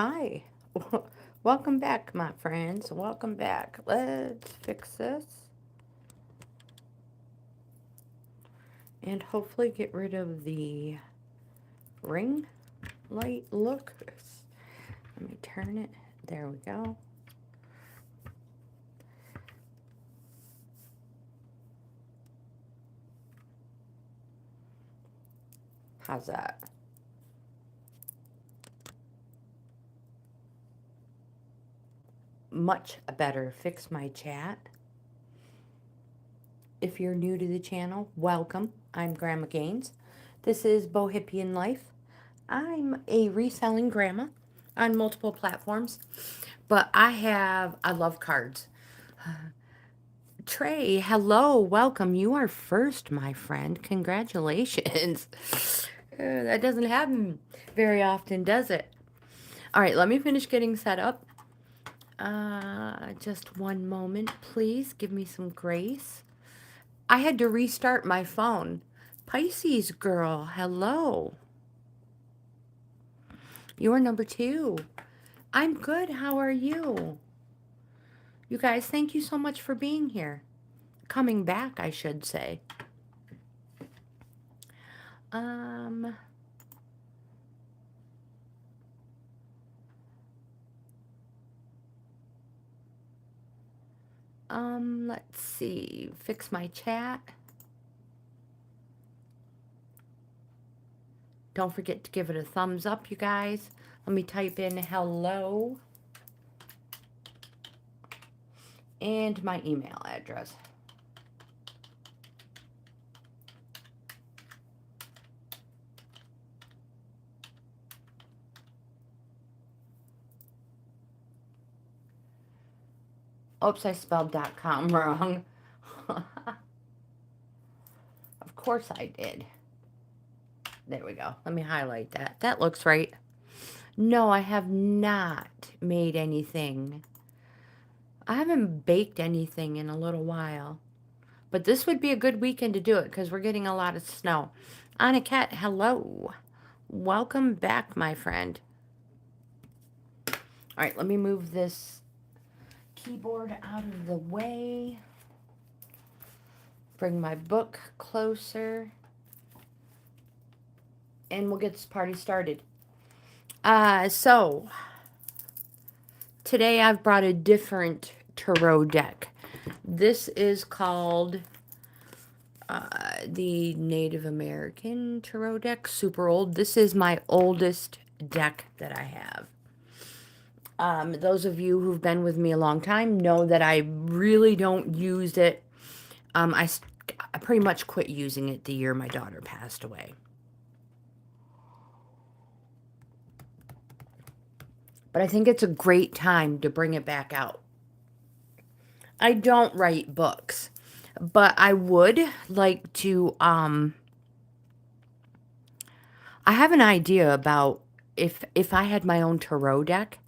Hi. Welcome back, my friends. Welcome back. Let's fix this and hopefully get rid of the ring light look. Let me turn it. There we go. How's that? Much better. Fix my chat. If you're new to the channel, welcome. I'm Grandma Gaines. This is Bohippian Life. I'm a reselling grandma on multiple platforms, but I love cards. Trey, hello, welcome. You are first, my friend. Congratulations. That doesn't happen very often, does it? All right, let me finish getting set up. Just one moment, please. Give me some grace. I had to restart my phone. Pisces girl, hello. You're number 2. I'm good. How are you? You guys, thank you so much for being here. Coming back, I should say. Let's see. Fix my chat. Don't forget to give it a thumbs up, you guys. Let me type in hello and my email address. Oops, I spelled .com wrong. Of course I did. There we go. Let me highlight that. That looks right. No, I have not made anything. I haven't baked anything in a little while. But this would be a good weekend to do it because we're getting a lot of snow. Aniket, hello. Welcome back, my friend. All right, let me move this keyboard out of the way. Bring my book closer. And we'll get this party started. So, today I've brought a different tarot deck. This is called the Native American tarot deck, super old. This is my oldest deck that I have. Those of you who've been with me a long time know that I really don't use it. I pretty much quit using it the year my daughter passed away. But I think it's a great time to bring it back out. I don't write books, but I would like to, I have an idea about if I had my own tarot deck.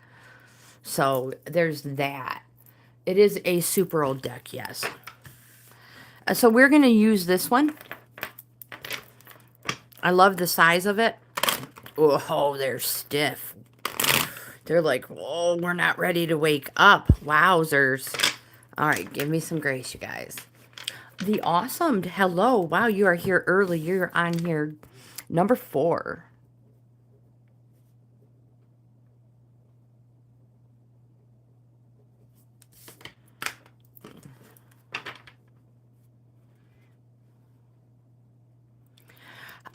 So there's that. It is a super old deck, yes. So we're going to use this one. I love the size of it. Oh, they're stiff. They're like, oh, we're not ready to wake up. Wowzers. All right, give me some grace, you guys. The Awesome. Hello. Wow, you are here early. You're on here number 4.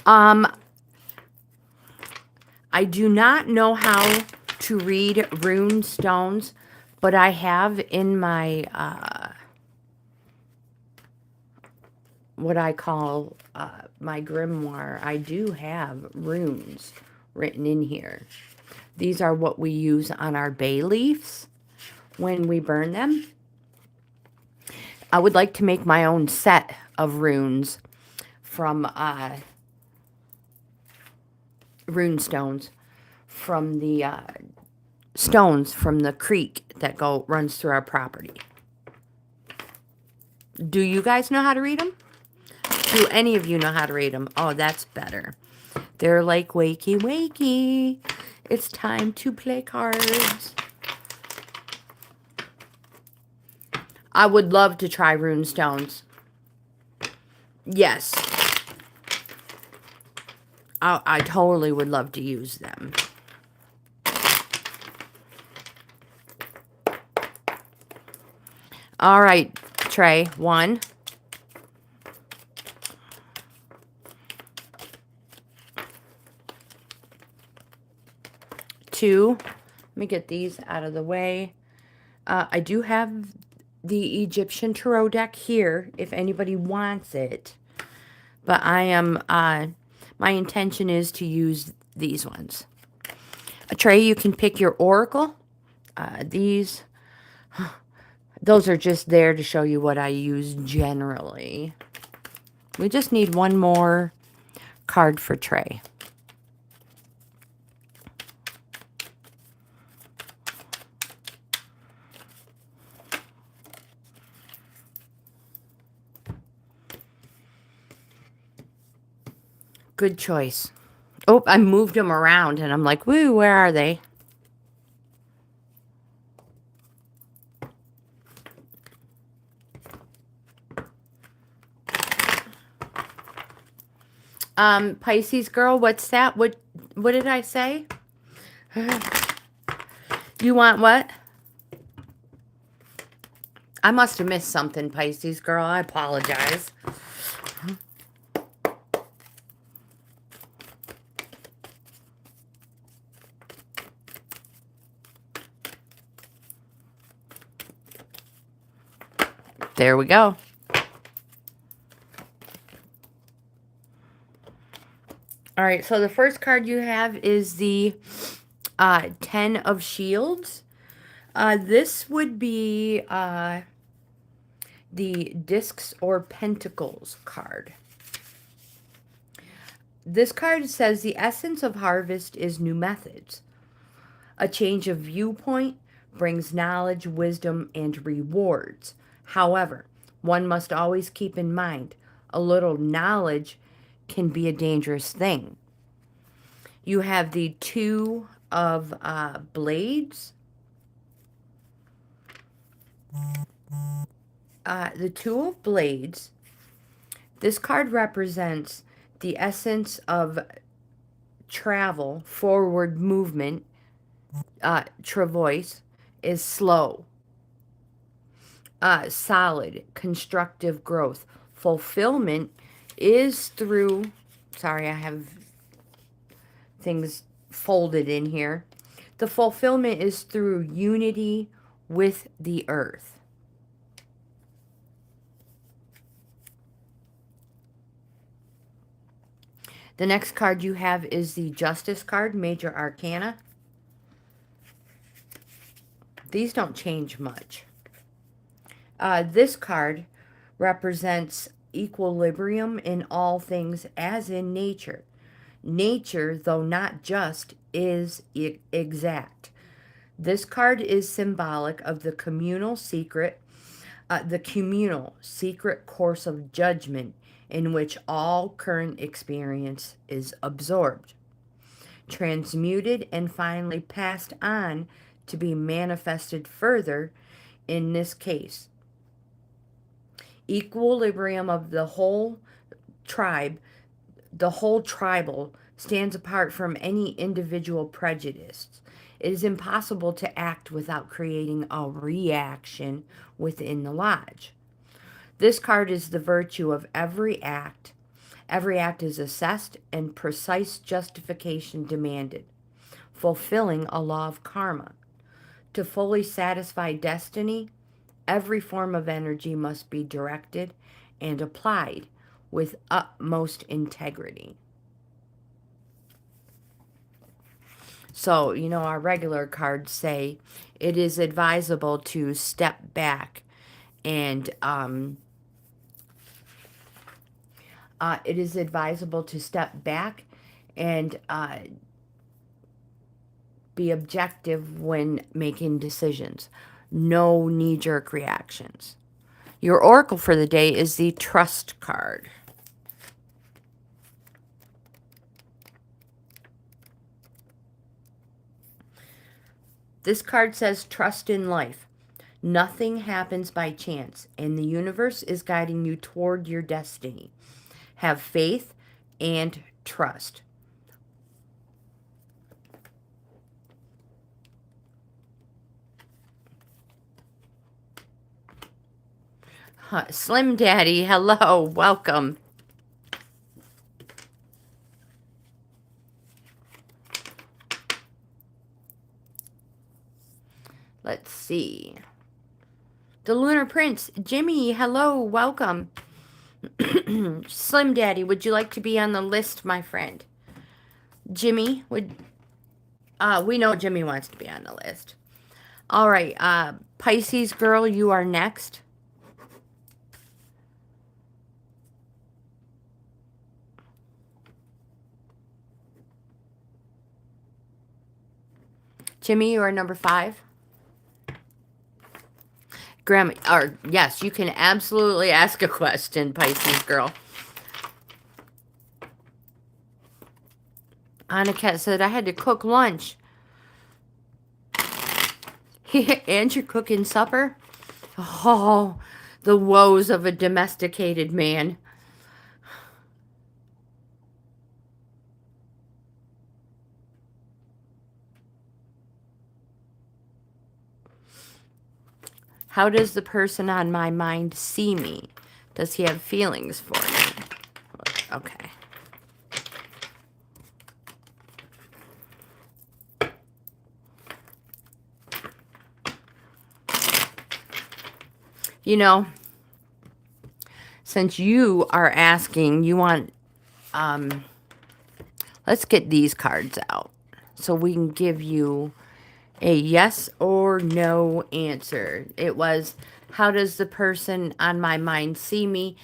I do not know how to read rune stones, but I have in my, what I call my grimoire, I do have runes written in here. These are what we use on our bay leaves when we burn them. I would like to make my own set of runes from rune stones from the stones from the creek that runs through our property. Do you guys know how to read them? Do any of you know how to read them? Oh, that's better. They're like, wakey, wakey. It's time to play cards. I would love to try runestones. Yes. I totally would love to use them. All right, Trey. 1. 2. Let me get these out of the way. I do have the Egyptian Tarot deck here if anybody wants it. But I am, my intention is to use these ones. Trey, you can pick your oracle. Those are just there to show you what I use generally. We just need one more card for Trey. Good choice. Oh, I moved them around and I'm like, woo, where are they? Pisces girl, what's that? What did I say? You want what? I must have missed something, Pisces girl. I apologize. There we go. All right, so the first card you have is the 10 of Shields. This would be the Discs or Pentacles card. This card says the essence of harvest is new methods. A change of viewpoint brings knowledge, wisdom, and rewards. However, one must always keep in mind a little knowledge can be a dangerous thing. You have the 2 of Blades. The 2 of Blades. This card represents the essence of travel, forward movement. Travois is slow. Solid, constructive growth. Fulfillment is through, sorry, I have things folded in here. The fulfillment is through unity with the earth. The next card you have is the Justice card, Major Arcana. These don't change much. This card represents equilibrium in all things as in nature. Nature, though not just, is exact. This card is symbolic of the communal secret course of judgment in which all current experience is absorbed, transmuted, and finally passed on to be manifested further in this case. Equilibrium of the whole tribe, the whole tribal, stands apart from any individual prejudice. It is impossible to act without creating a reaction within the lodge. This card is the virtue of every act. Every act is assessed and precise justification demanded, fulfilling a law of karma. To fully satisfy destiny, every form of energy must be directed and applied with utmost integrity. So, you know, our regular cards say it is advisable to step back and be objective when making decisions. No knee-jerk reactions. Your oracle for the day is the Trust card. This card says trust in life. Nothing happens by chance, and the universe is guiding you toward your destiny. Have faith and trust. Slim Daddy, hello, welcome. Let's see. The Lunar Prince, Jimmy, hello, welcome. Slim Daddy, would you like to be on the list, my friend? Jimmy, we know Jimmy wants to be on the list. All right, Pisces girl, you are next. Jimmy, you are number 5. Grandma, or yes, you can absolutely ask a question, Pisces girl. Annika said, I had to cook lunch. And you're cooking supper? Oh, the woes of a domesticated man. How does the person on my mind see me? Does he have feelings for me? Okay. You know, since you are asking, you want, let's get these cards out so we can give you a yes or no answer. It was, how does the person on my mind see me?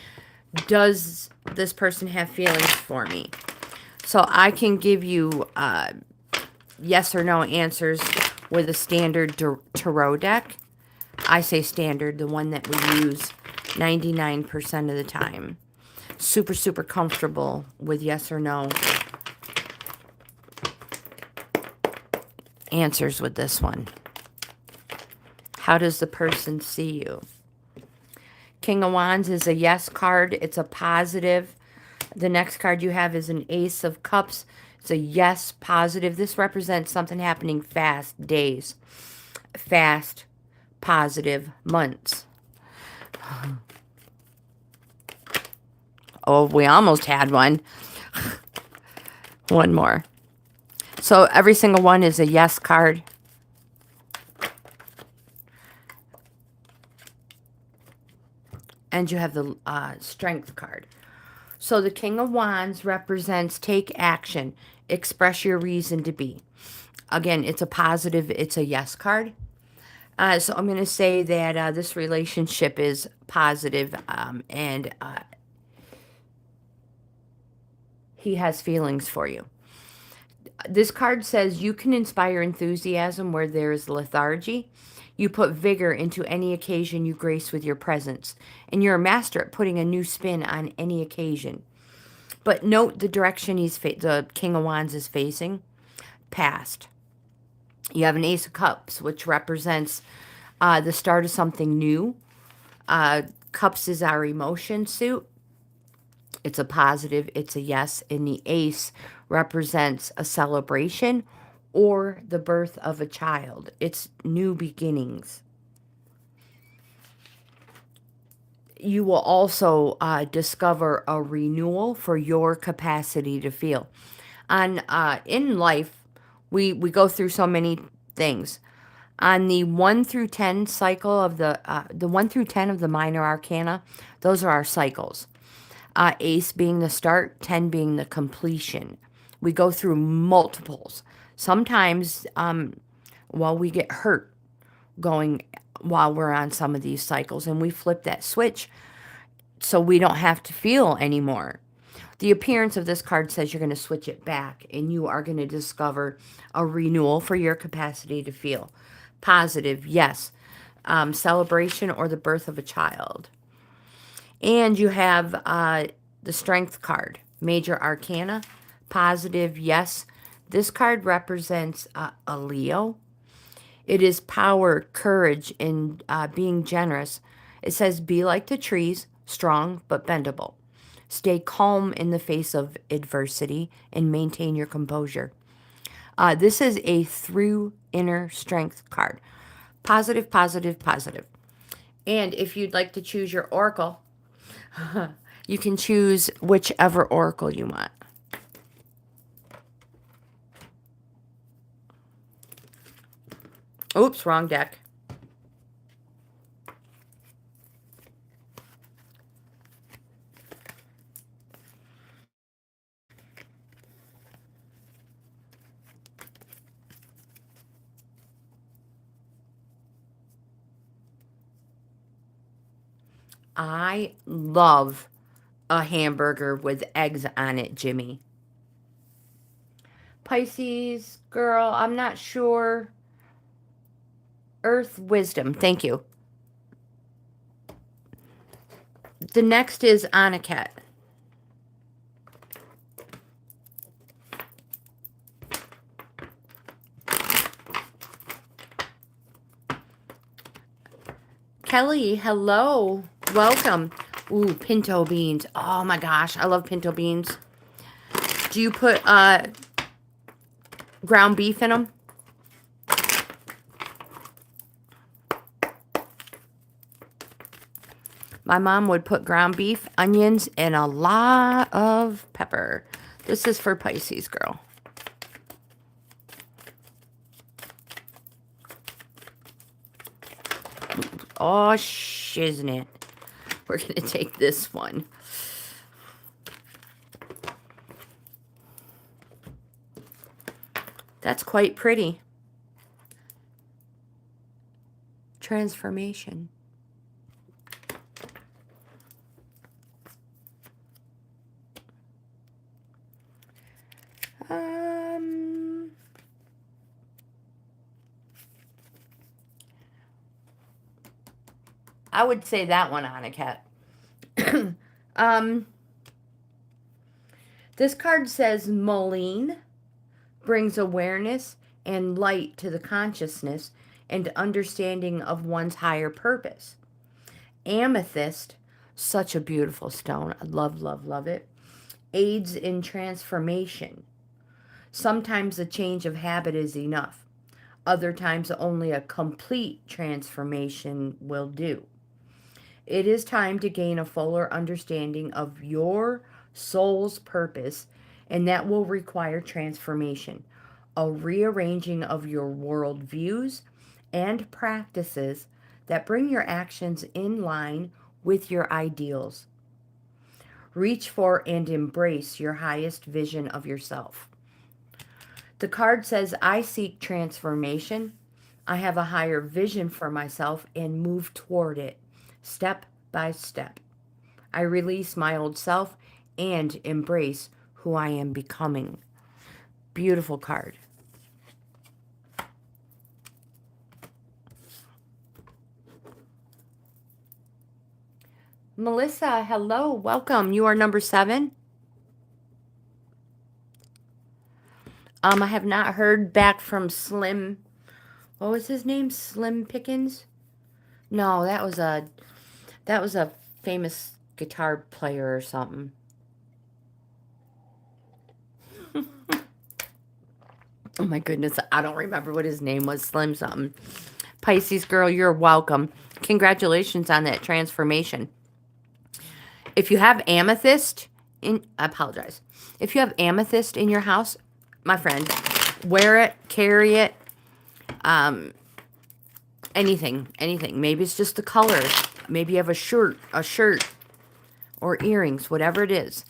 Does this person have feelings for me? So I can give you yes or no answers with a standard tarot deck. I say standard, the one that we use 99% of the time. Super, super comfortable with yes or no answers with this one. How does the person see you? King of Wands is a yes card. It's a positive. The next card you have is an Ace of Cups. It's a yes, positive. This represents something happening fast, days. Fast, positive, months. Oh, we almost had one. One more. So every single one is a yes card. And you have the Strength card. So the King of Wands represents take action. Express your reason to be. Again, it's a positive, it's a yes card. So I'm going to say that this relationship is positive, and he has feelings for you. This card says you can inspire enthusiasm where there is lethargy. You put vigor into any occasion you grace with your presence. And you're a master at putting a new spin on any occasion. But note the direction the King of Wands is facing. Past. You have an Ace of Cups, which represents the start of something new. Cups is our emotion suit. It's a positive, it's a yes, and the Ace represents a celebration or the birth of a child. It's new beginnings. You will also discover a renewal for your capacity to feel. In life, we go through so many things. On the 1 through 10 cycle of the 1 through 10 of the minor arcana, those are our cycles. Ace being the start, 10 being the completion. We go through multiples. Sometimes, we get hurt while we're on some of these cycles, and we flip that switch so we don't have to feel anymore. The appearance of this card says you're going to switch it back, and you are going to discover a renewal for your capacity to feel. Positive, yes. Celebration or the birth of a child. And you have the Strength card, Major Arcana, positive, yes. This card represents a Leo. It is power, courage, and being generous. It says, be like the trees, strong but bendable. Stay calm in the face of adversity and maintain your composure. This is a through inner strength card. Positive, positive, positive. And if you'd like to choose your oracle, you can choose whichever oracle you want. Oops, wrong deck. I love a hamburger with eggs on it, Jimmy. Pisces, girl, I'm not sure. Earth Wisdom, thank you. The next is Aniket. Kelly, hello. Welcome. Ooh, pinto beans. Oh my gosh, I love pinto beans. Do you put ground beef in them? My mom would put ground beef, onions, and a lot of pepper. This is for Pisces, girl. Oh, shiznit. We're going to take this one. That's quite pretty. Transformation. I would say that one, Aniket. This card says Moline brings awareness and light to the consciousness and understanding of one's higher purpose. Amethyst, such a beautiful stone. I love, love, love it. Aids in transformation. Sometimes a change of habit is enough. Other times only a complete transformation will do. It is time to gain a fuller understanding of your soul's purpose, and that will require transformation, a rearranging of your worldviews and practices that bring your actions in line with your ideals. Reach for and embrace your highest vision of yourself. The card says, I seek transformation. I have a higher vision for myself and move toward it, step by step. I release my old self and embrace who I am becoming. Beautiful card. Melissa, hello, welcome. You are number 7. I have not heard back from Slim. What was his name? Slim Pickens? No, that was a famous guitar player or something. Oh my goodness, I don't remember what his name was. Slim something. Pisces girl, you're welcome. Congratulations on that transformation. If you have amethyst in, I apologize. If you have amethyst in your house, my friend, wear it, carry it, anything. Maybe it's just the color. Maybe you have a shirt, or earrings, whatever it is.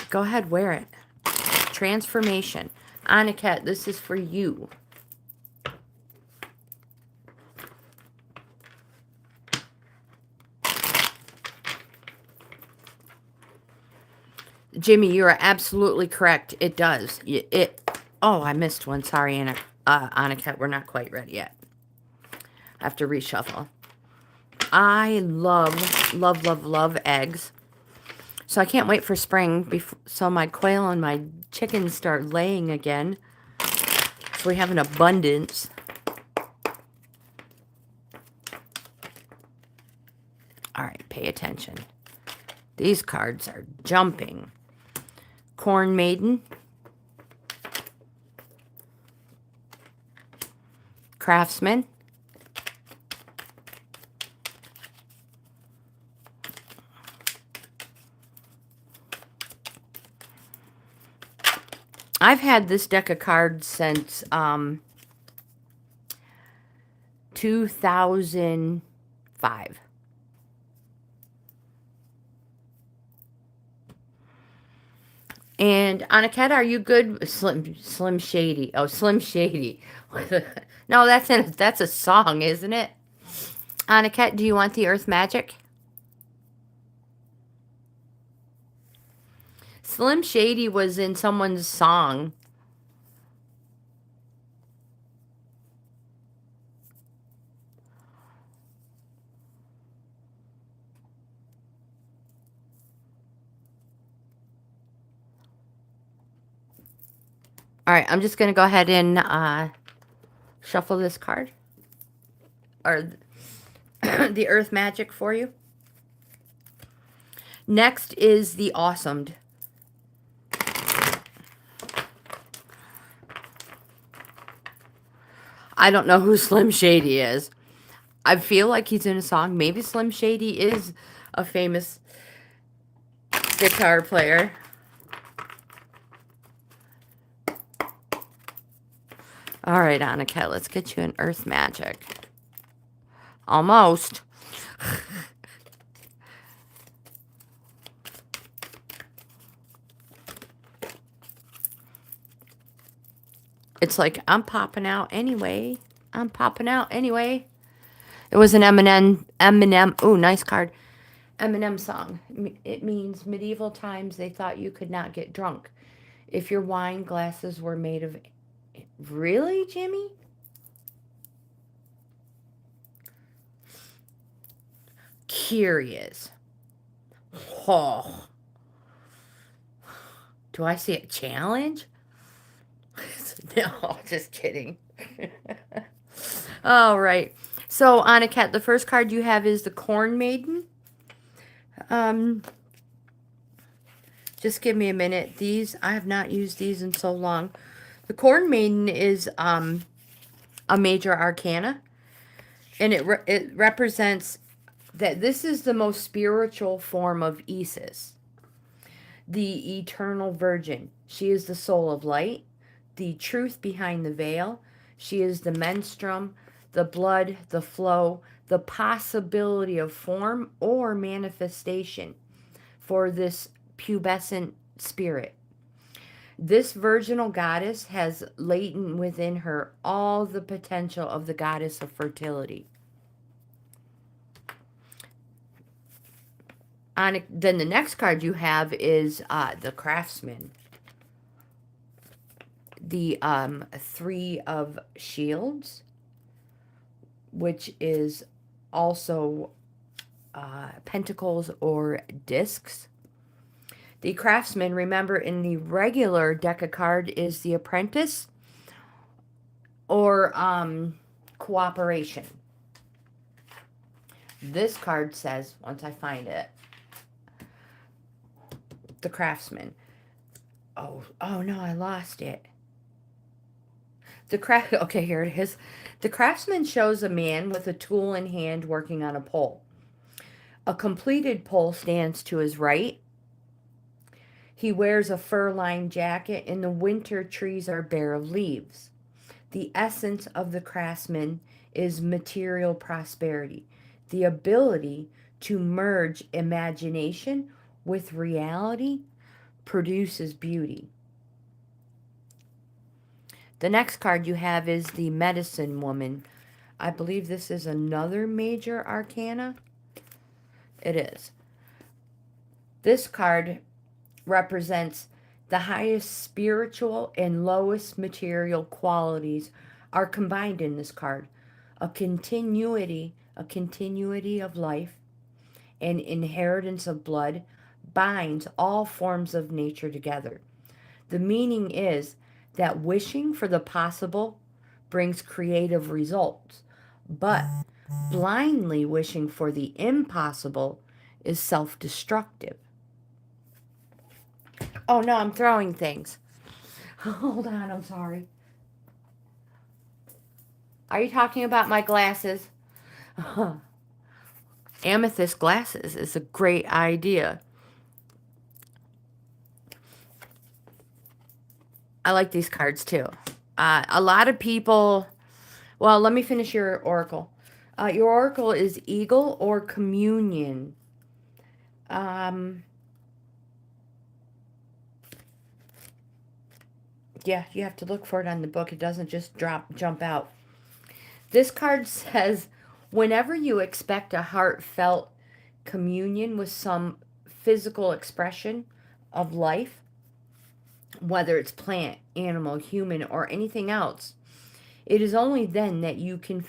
Go ahead, wear it. Transformation. Aniket, this is for you. Jimmy, you are absolutely correct. It does. Oh, I missed one. Sorry, Aniket. We're not quite ready yet. I have to reshuffle. I love, love, love, love eggs. So I can't wait for spring so my quail and my chickens start laying again. So we have an abundance. All right, pay attention. These cards are jumping. Corn Maiden. Craftsman. I've had this deck of cards since 2005. And Anaket, are you good? Slim Shady. Oh, Slim Shady. No, that's a song, isn't it? Anaket, do you want the Earth Magic? Slim Shady was in someone's song. All right, I'm just going to go ahead and shuffle this card. Or the Earth Magic for you. Next is the Awesomed. I don't know who Slim Shady is. I feel like he's in a song. Maybe Slim Shady is a famous guitar player. All right, Annika, let's get you an Earth Magic. Almost. It's like, I'm popping out anyway. I'm popping out anyway. It was an Eminem. Ooh, nice card. Eminem song. It means medieval times they thought you could not get drunk if your wine glasses were made of... Really, Jimmy? Curious. Oh. Do I see a challenge? No, just kidding. All right. So, Anaket, the first card you have is the Corn Maiden. Just give me a minute. These, I have not used these in so long. The Corn Maiden is a major arcana. And it represents that this is the most spiritual form of Isis. The eternal virgin. She is the soul of light. The truth behind the veil. She is the menstruum, the blood, the flow, the possibility of form or manifestation for this pubescent spirit. This virginal goddess has latent within her all the potential of the goddess of fertility. Then the next card you have is the Craftsman. The Three of Shields, which is also pentacles or discs. The Craftsman, remember, in the regular deck of card is the Apprentice or Cooperation. This card says, once I find it, the Craftsman. Oh no, I lost it. Okay, here it is. The Craftsman shows a man with a tool in hand working on a pole. A completed pole stands to his right. He wears a fur-lined jacket. In the winter, trees are bare of leaves. The essence of the Craftsman is material prosperity, the ability to merge imagination with reality produces beauty. The next card you have is the Medicine Woman. I believe this is another major arcana. It is. This card represents the highest spiritual and lowest material qualities are combined in this card. A continuity of life, an inheritance of blood binds all forms of nature together. The meaning is that wishing for the possible brings creative results, but Blindly wishing for the impossible is self-destructive. Oh no, I'm throwing things. Hold on, I'm sorry. Are you talking about my glasses? Amethyst glasses is a great idea. I like these cards too. A lot of people... Well, let me finish your oracle. Your oracle is eagle or communion. Yeah, you have to look for it on the book. It doesn't just jump out. This card says, whenever you expect a heartfelt communion with some physical expression of life, whether it's plant, animal, human, or anything else, it is only then that you can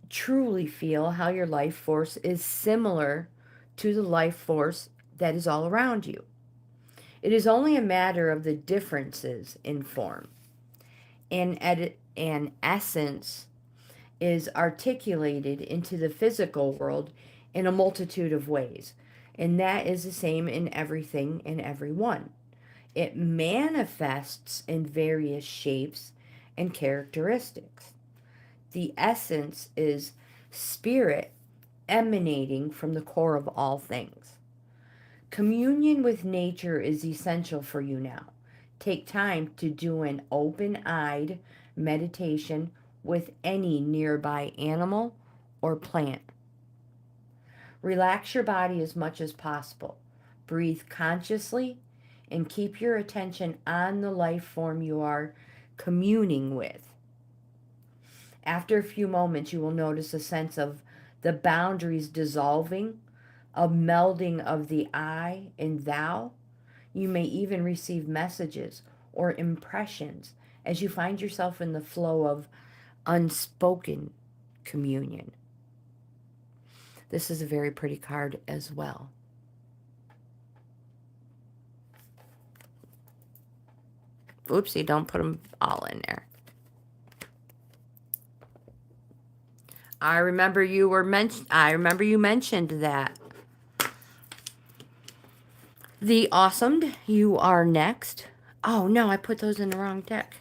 truly feel how your life force is similar to the life force that is all around you. It is only a matter of the differences in form. And essence is articulated into the physical world in a multitude of ways. And that is the same in everything and everyone. It manifests in various shapes and characteristics. The essence is spirit emanating from the core of all things. Communion with nature is essential for you now. Take time to do an open-eyed meditation with any nearby animal or plant. Relax your body as much as possible. Breathe consciously and keep your attention on the life form you are communing with. After a few moments, you will notice a sense of the boundaries dissolving, a melding of the I and thou. You may even receive messages or impressions as you find yourself in the flow of unspoken communion. This is a very pretty card as well. Oopsie, don't put them all in there. I remember you mentioned that. The Awesomed, you are next. Oh no, I put those in the wrong deck.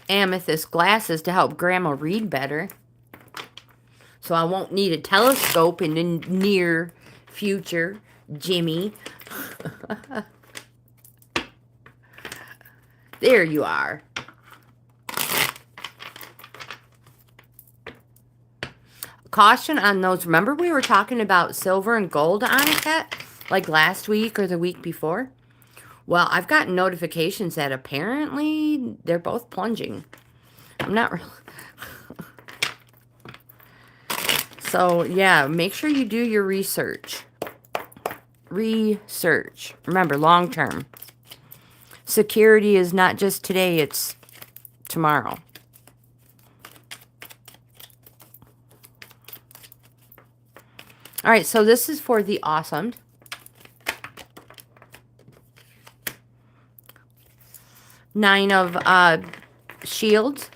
Amethyst glasses to help Grandma read better. So I won't need a telescope in the near future, Jimmy. There you are. Caution on those. Remember we were talking about silver and gold onyx, like last week or the week before? Well, I've gotten notifications that apparently they're both plunging. I'm not really... So, yeah, make sure you do your research. Research. Remember, long term. Security is not just today, it's tomorrow. All right, so this is for the Awesome. Nine of Shields.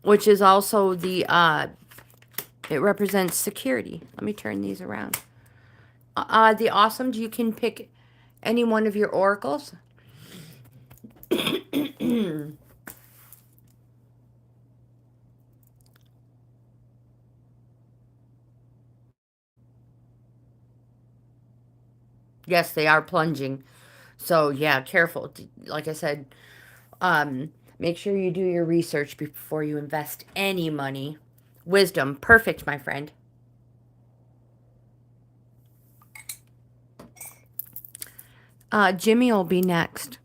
Which is also the, it represents security. Let me turn these around. The Awesome, you can pick any one of your oracles. Yes, they are plunging. So, yeah, careful. Like I said, make sure you do your research before you invest any money. Wisdom. Perfect, my friend. Jimmy will be next.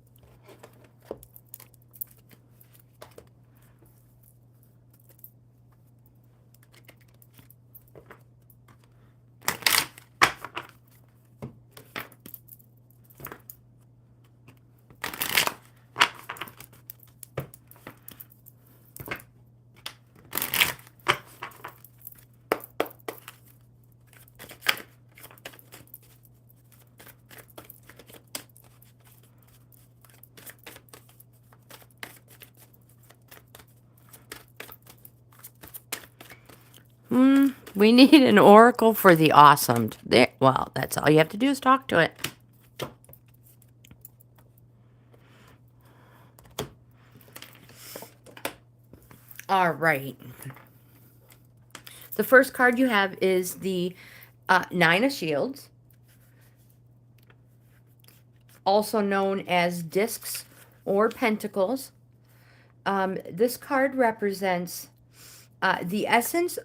We need an oracle for the awesome. There, well, that's all you have to do is talk to it. All right. The first card you have is the Nine of Shields, also known as discs or pentacles. This card represents the essence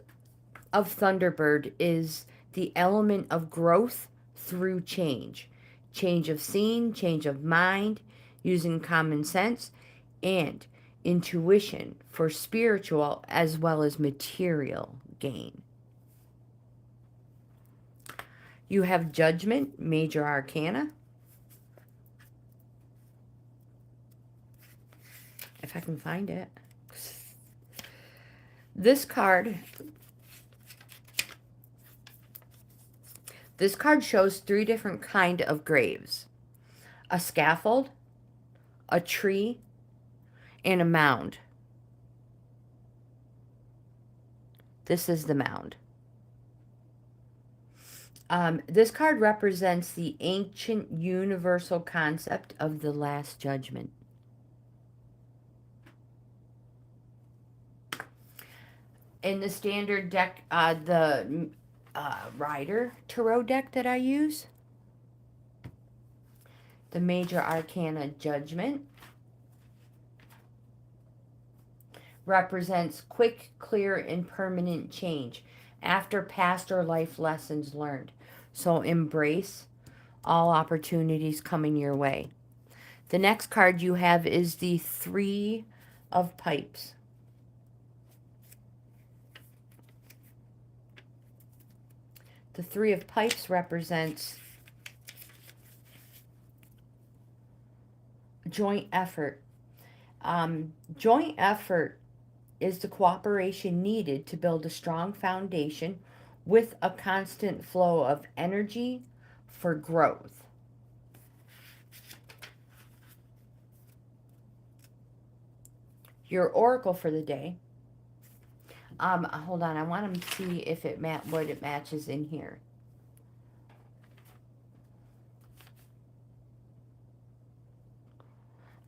of Thunderbird is the element of growth through change. Change of scene, change of mind, using common sense, and intuition for spiritual as well as material gain. You have Judgment, Major Arcana. If I can find it. This card shows 3 different kind of graves. A scaffold, a tree, and a mound. This is the mound. This card represents the ancient universal concept of the Last Judgment. In the standard deck, the Rider Tarot deck that I use, the Major Arcana Judgment represents quick, clear, and permanent change after past or life lessons learned. So embrace all opportunities coming your way. The next card you have is the Three of Pipes. The Three of Pipes represents joint effort. Joint effort is the cooperation needed to build a strong foundation with a constant flow of energy for growth. Your oracle for the day. Hold on, I want to see if it what it matches in here.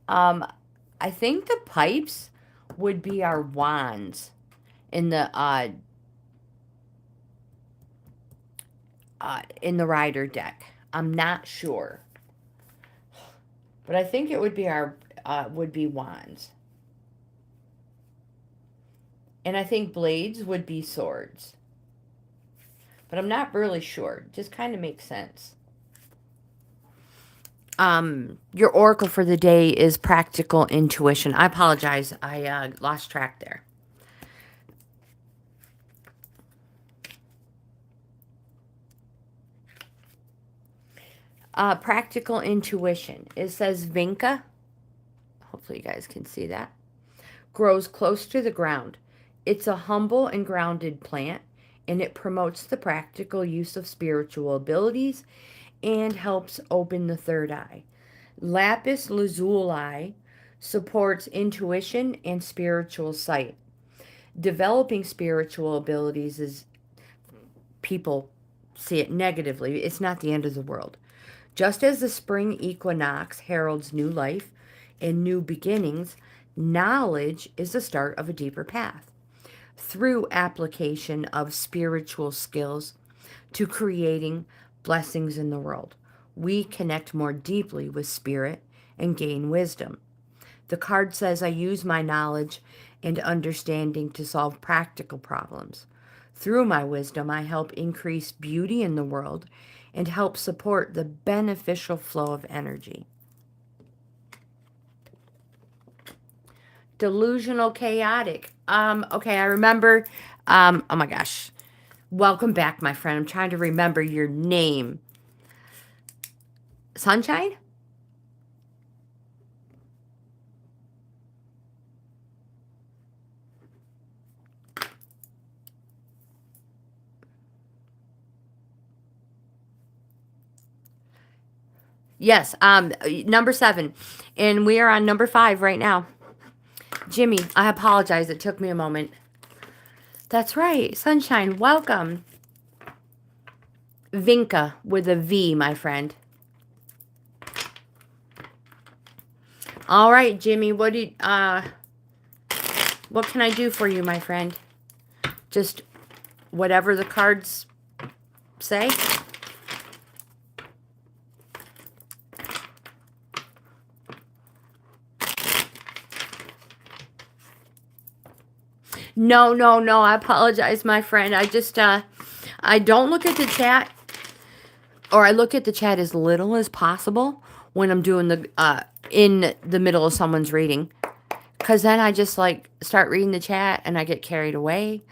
I think the pipes would be our wands in the Rider deck. I'm not sure, but I think it would be our wands, and I think blades would be swords, but I'm not really sure. Just kind of makes sense. Your oracle for the day is practical intuition. I apologize. I lost track there. Practical intuition. It says Vinca. Hopefully you guys can see that. Grows close to the ground. It's a humble and grounded plant, and it promotes the practical use of spiritual abilities and helps open the third eye. Lapis lazuli supports intuition and spiritual sight. Developing spiritual abilities is, people see it negatively. It's not the end of the world. Just as the spring equinox heralds new life and new beginnings, knowledge is the start of a deeper path. Through application of spiritual skills to creating blessings in the world, we connect more deeply with spirit and gain wisdom. The card says, I use my knowledge and understanding to solve practical problems. Through my wisdom, I help increase beauty in the world and help support the beneficial flow of energy. Delusional chaotic. Okay, I remember. Oh my gosh. Welcome back, my friend. I'm trying to remember your name. Sunshine? Yes, number 7. And we are on number 5 right now. Jimmy, I apologize. It took me a moment. That's right. Sunshine, welcome. Vinka with a V, my friend. All right, Jimmy, what can I do for you, my friend? Just whatever the cards say. No, no, no. I apologize, my friend. I just, I don't look at the chat, or I look at the chat as little as possible when I'm doing the, in the middle of someone's reading. Because then I just, like, start reading the chat and I get carried away.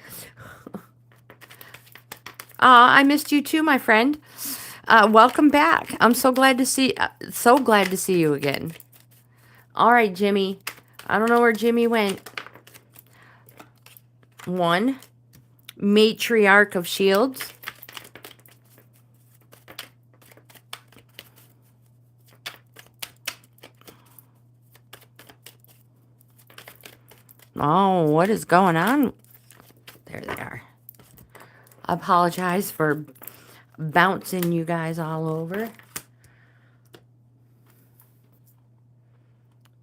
I missed you too, my friend. Welcome back. I'm so glad to see you again. All right, Jimmy. I don't know where Jimmy went. 1, Matriarch of Shields. Oh, what is going on? There they are. I apologize for bouncing you guys all over.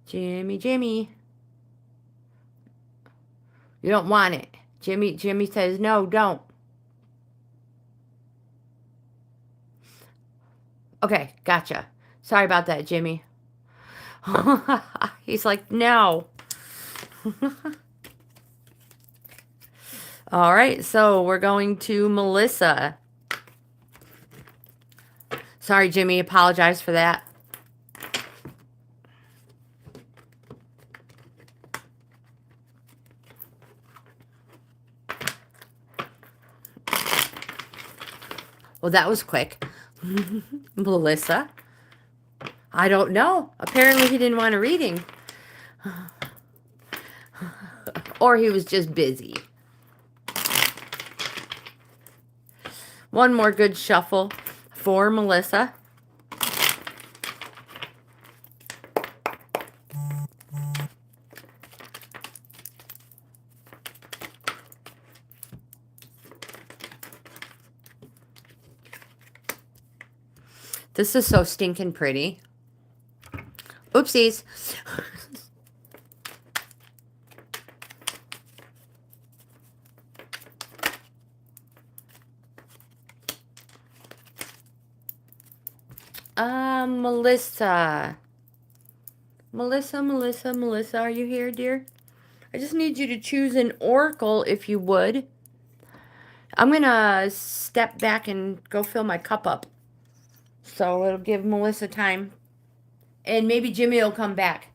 Jimmy, Jimmy. You don't want it. Jimmy says, no, don't. Okay, gotcha. Sorry about that, Jimmy. He's like, no. All right, so we're going to Melissa. Sorry, Jimmy. Apologize for that. Well, that was quick. Melissa. I don't know. Apparently he didn't want a reading. Or he was just busy. One more good shuffle for Melissa. This is so stinking pretty. Oopsies. Melissa. Melissa, are you here, dear? I just need you to choose an oracle, if you would. I'm going to step back and go fill my cup up. So it'll give Melissa time. And maybe Jimmy will come back.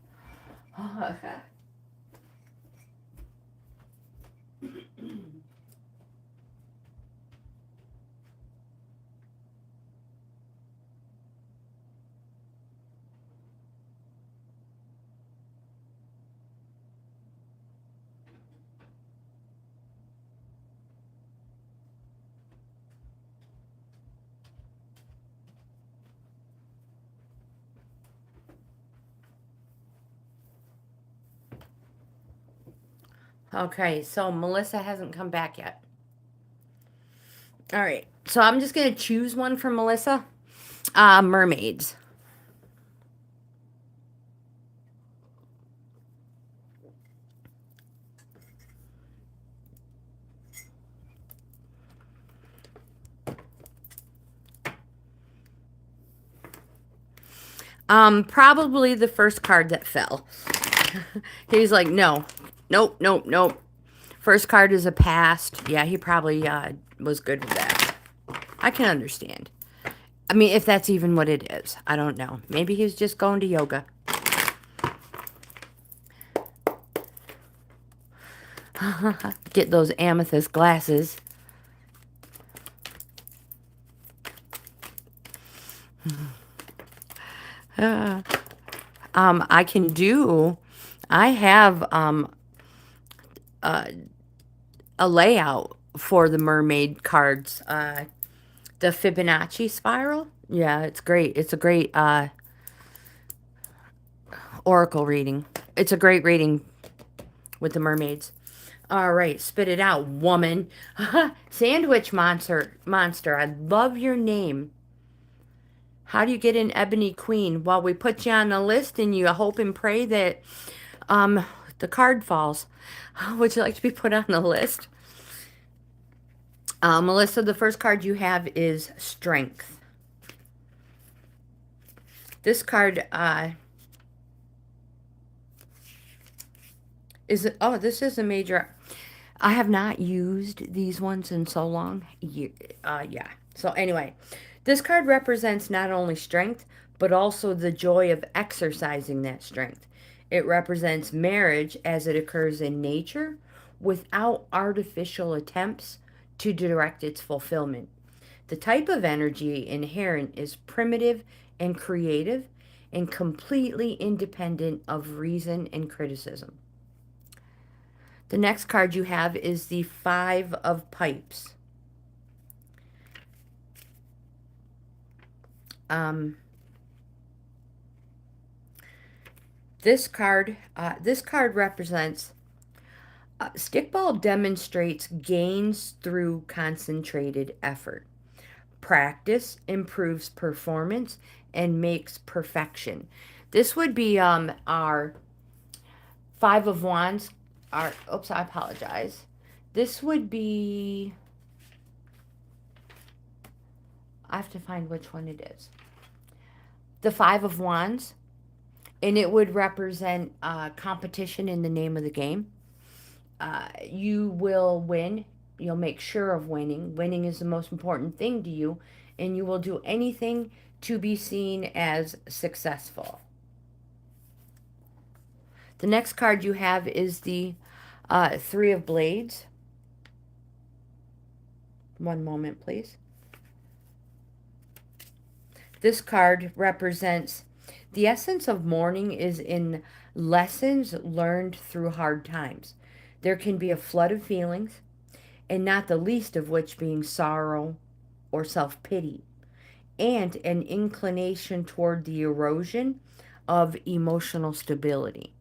Okay, so Melissa hasn't come back yet. All right, so I'm just going to choose one for Melissa. Mermaids. Probably the first card that fell. He's like, no. Nope. First card is a past. Yeah, he probably was good with that. I can understand. I mean, if that's even what it is. I don't know. Maybe he's just going to yoga. Get those amethyst glasses. I have a layout for the mermaid cards. The Fibonacci spiral. Yeah, it's great. It's a great oracle reading. It's a great reading with the mermaids. All right, spit it out, woman. Sandwich monster. I love your name. How do you get an ebony queen? Well, we put you on the list and you hope and pray that um the card falls. Would you like to be put on the list? Melissa, the first card you have is Strength. This card this is a major. I have not used these ones in so long. Yeah. So anyway, this card represents not only strength, but also the joy of exercising that strength. It represents marriage as it occurs in nature without artificial attempts to direct its fulfillment. The type of energy inherent is primitive and creative and completely independent of reason and criticism. The next card you have is the Five of Pipes. This card represents stickball demonstrates gains through concentrated effort. Practice improves performance and makes perfection. This would be our Five of Wands. Oops, I apologize. This would be, I have to find which one it is. The Five of Wands, and it would represent competition in the name of the game. You will win. You'll make sure of winning. Winning is the most important thing to you, and you will do anything to be seen as successful. The next card you have is the Three of Blades. One moment, please. This card represents the essence of mourning is in lessons learned through hard times. There can be a flood of feelings, and not the least of which being sorrow or self-pity, and an inclination toward the erosion of emotional stability.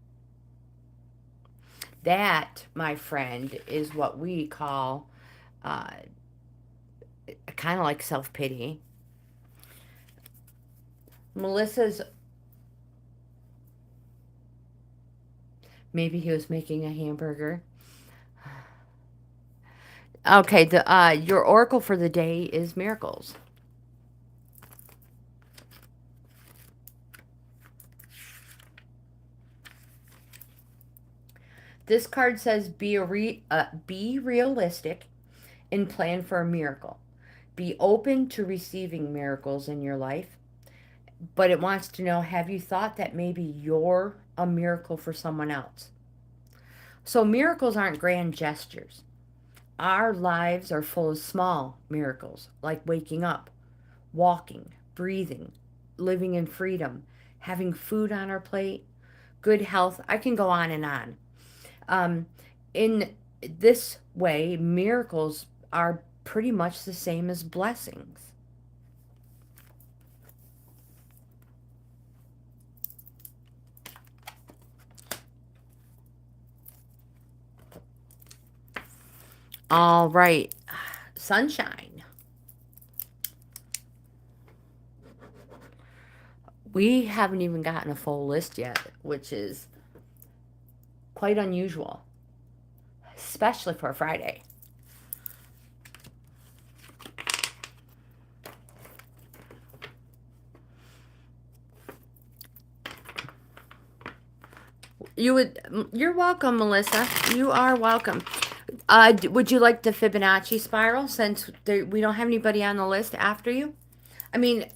That, my friend, is what we call kind of like self-pity. Melissa's, maybe he was making a hamburger. Okay, your oracle for the day is Miracles. This card says be realistic and plan for a miracle. Be open to receiving miracles in your life. But it wants to know, have you thought that maybe you're a miracle for someone else? So miracles aren't grand gestures. Our lives are full of small miracles, like waking up, walking, breathing, living in freedom, having food on our plate, good health. I can go on and on. In this way, miracles are pretty much the same as blessings. All right, sunshine. We haven't even gotten a full list yet, which is quite unusual, especially for a Friday. You're welcome, Melissa. You are welcome. Would you like the Fibonacci spiral since we don't have anybody on the list after you? I mean,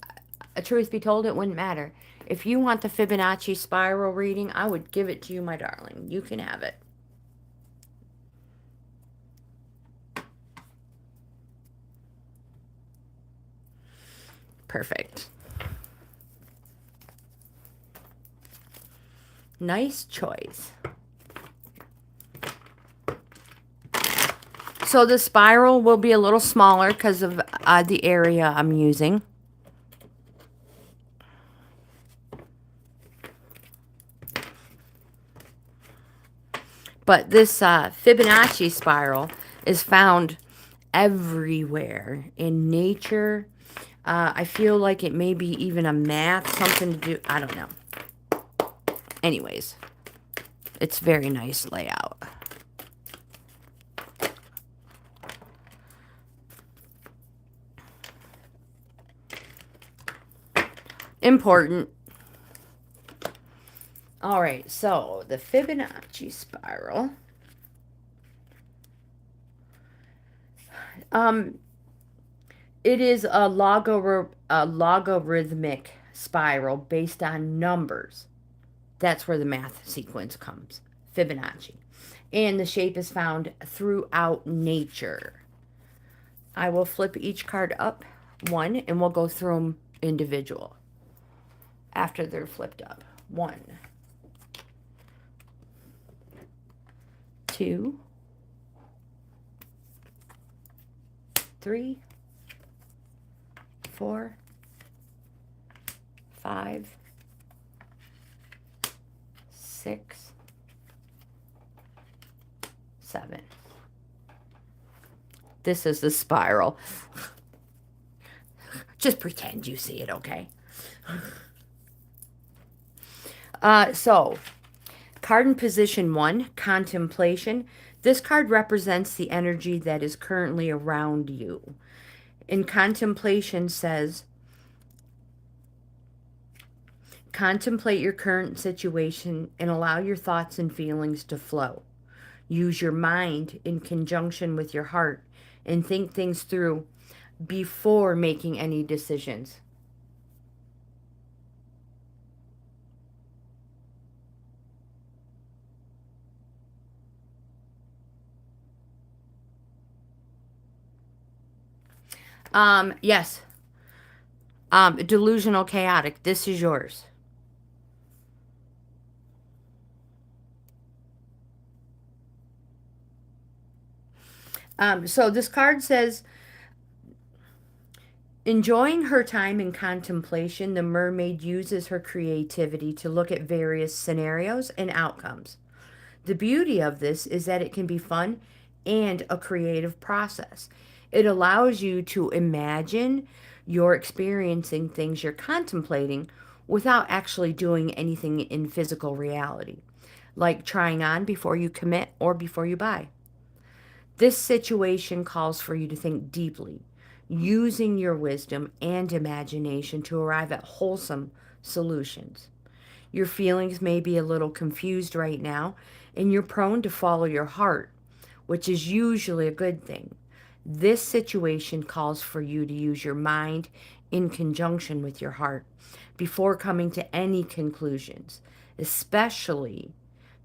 truth be told, it wouldn't matter. If you want the Fibonacci spiral reading, I would give it to you, my darling. You can have it. Perfect. Nice choice. So the spiral will be a little smaller because of the area I'm using. But this Fibonacci spiral is found everywhere in nature. I feel like it may be even a math, something to do. I don't know. Anyways, it's very nice layout. Important. All right, so the Fibonacci spiral. It is a logarithmic spiral based on numbers. That's where the math sequence comes. Fibonacci. And the shape is found throughout nature. I will flip each card up one, and we'll go through them individual after they're flipped up. 1, 2, 3, 4, 5, 6, 7. This is the spiral. Just pretend you see it, okay? So, card in position 1, contemplation. This card represents the energy that is currently around you. In contemplation says, contemplate your current situation and allow your thoughts and feelings to flow. Use your mind in conjunction with your heart and think things through before making any decisions. Yes. Delusional chaotic. This is yours. So this card says, enjoying her time in contemplation, the mermaid uses her creativity to look at various scenarios and outcomes. The beauty of this is that it can be fun and a creative process. It allows you to imagine you're experiencing things you're contemplating without actually doing anything in physical reality, like trying on before you commit or before you buy. This situation calls for you to think deeply, using your wisdom and imagination to arrive at wholesome solutions. Your feelings may be a little confused right now, and you're prone to follow your heart, which is usually a good thing. This situation calls for you to use your mind in conjunction with your heart before coming to any conclusions, especially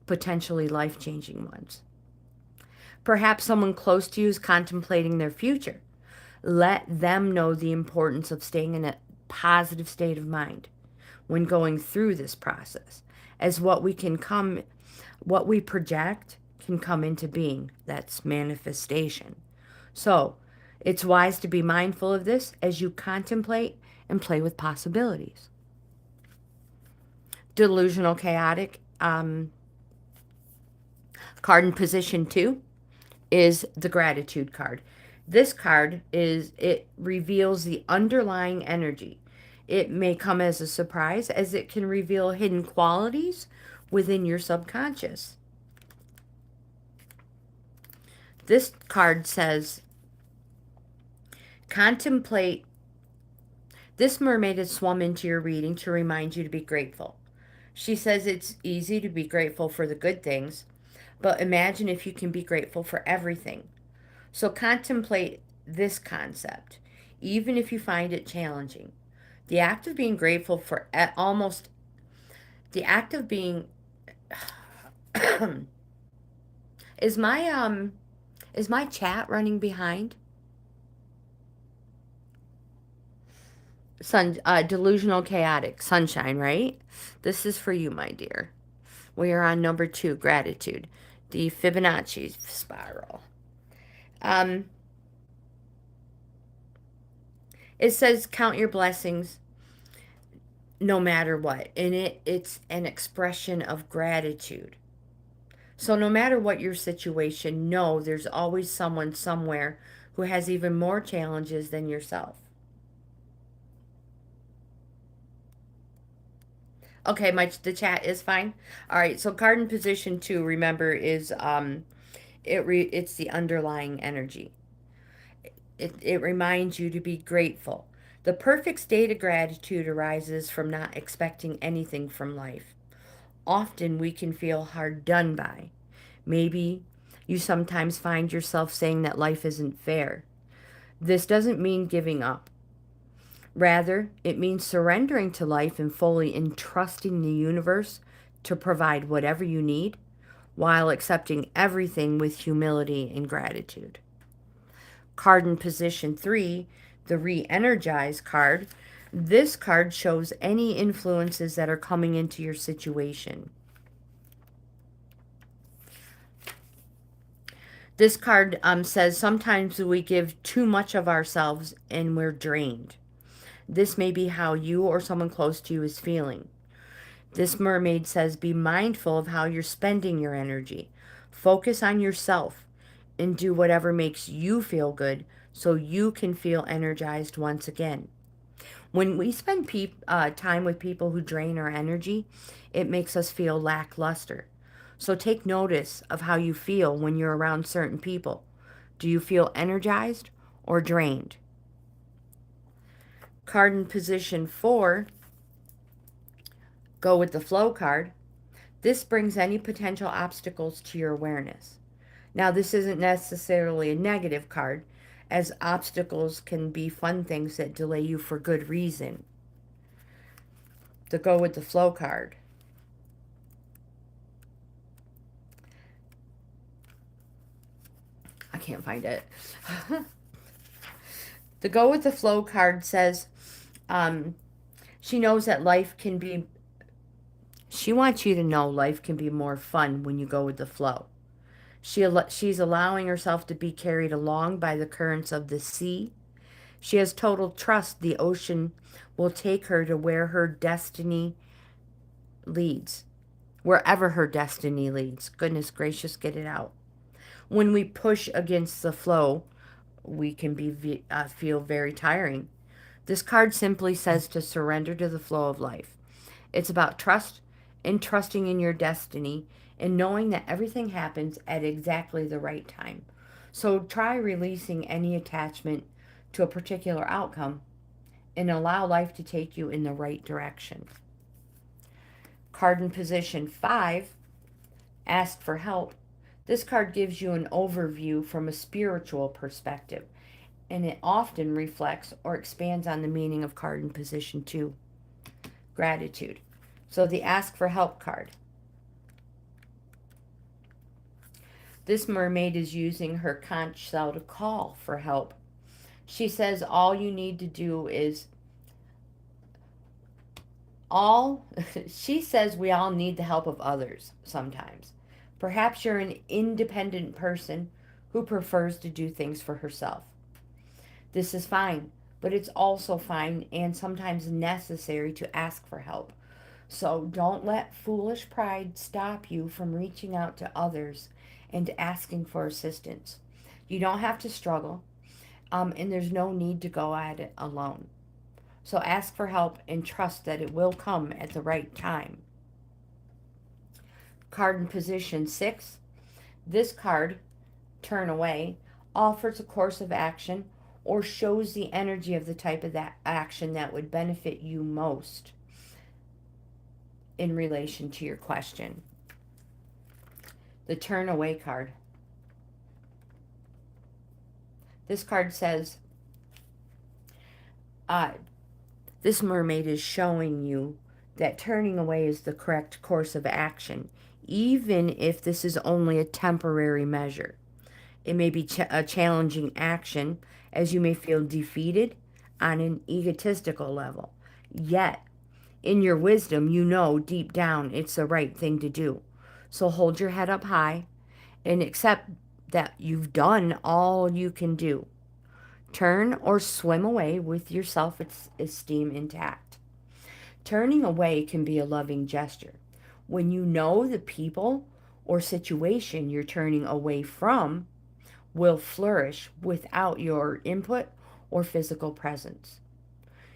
potentially life-changing ones. Perhaps someone close to you is contemplating their future. Let them know the importance of staying in a positive state of mind when going through this process, as what we project can come into being. That's manifestation. So it's wise to be mindful of this as you contemplate and play with possibilities. Delusional chaotic, card in position 2 is the gratitude card. This card it reveals the underlying energy. It may come as a surprise, as it can reveal hidden qualities within your subconscious. This card says, contemplate. This mermaid has swum into your reading to remind you to be grateful. She says it's easy to be grateful for the good things, but imagine if you can be grateful for everything. So contemplate this concept, even if you find it challenging. The act of being grateful for the act of being is my chat running behind? Delusional chaotic sunshine, right? This is for you, my dear. We are on number 2, gratitude, the Fibonacci spiral. It says count your blessings no matter what, and it's an expression of gratitude. So no matter what your situation, know there's always someone somewhere who has even more challenges than yourself. Okay, the chat is fine. All right, so card in position 2, remember, is it's the underlying energy. It reminds you to be grateful. The perfect state of gratitude arises from not expecting anything from life. Often we can feel hard done by. Maybe you sometimes find yourself saying that life isn't fair. This doesn't mean giving up. Rather, it means surrendering to life and fully entrusting the universe to provide whatever you need while accepting everything with humility and gratitude. Card in position 3, the re-energize card. This card shows any influences that are coming into your situation. This card says sometimes we give too much of ourselves and we're drained. This may be how you or someone close to you is feeling. This mermaid says be mindful of how you're spending your energy. Focus on yourself and do whatever makes you feel good so you can feel energized once again. When we spend time with people who drain our energy, it makes us feel lackluster. So take notice of how you feel when you're around certain people. Do you feel energized or drained? Card in position 4, go with the flow card. This brings any potential obstacles to your awareness. Now, this isn't necessarily a negative card, as obstacles can be fun things that delay you for good reason. The go with the flow card. I can't find it. The go with the flow card says she knows that life can be, she wants you to know life can be more fun when you go with the flow. She's allowing herself to be carried along by the currents of the sea. She has total trust the ocean will take her to where her destiny leads. Wherever her destiny leads. Goodness gracious, get it out. When we push against the flow, we can feel very tiring. This card simply says to surrender to the flow of life. It's about trust and trusting in your destiny and knowing that everything happens at exactly the right time. So try releasing any attachment to a particular outcome and allow life to take you in the right direction. Card in position 5, ask for help. This card gives you an overview from a spiritual perspective, and it often reflects or expands on the meaning of card in position 2, gratitude. So the ask for help card. This mermaid is using her conch shell to call for help. She says all you need to do is she says we all need the help of others sometimes. Perhaps you're an independent person who prefers to do things for herself. This is fine, but it's also fine and sometimes necessary to ask for help. So don't let foolish pride stop you from reaching out to others and asking for assistance. You don't have to struggle, and there's no need to go at it alone. So ask for help and trust that it will come at the right time. Card in position 6. This card, turn away, offers a course of action or shows the energy of the type of that action that would benefit you most in relation to your question. The turn away card. This card says, this mermaid is showing you that turning away is the correct course of action, even if this is only a temporary measure. It may be a challenging action, as you may feel defeated on an egotistical level. Yet, in your wisdom, you know deep down it's the right thing to do. So hold your head up high and accept that you've done all you can do. Turn or swim away with your self-esteem intact. Turning away can be a loving gesture. When you know the people or situation you're turning away from will flourish without your input or physical presence.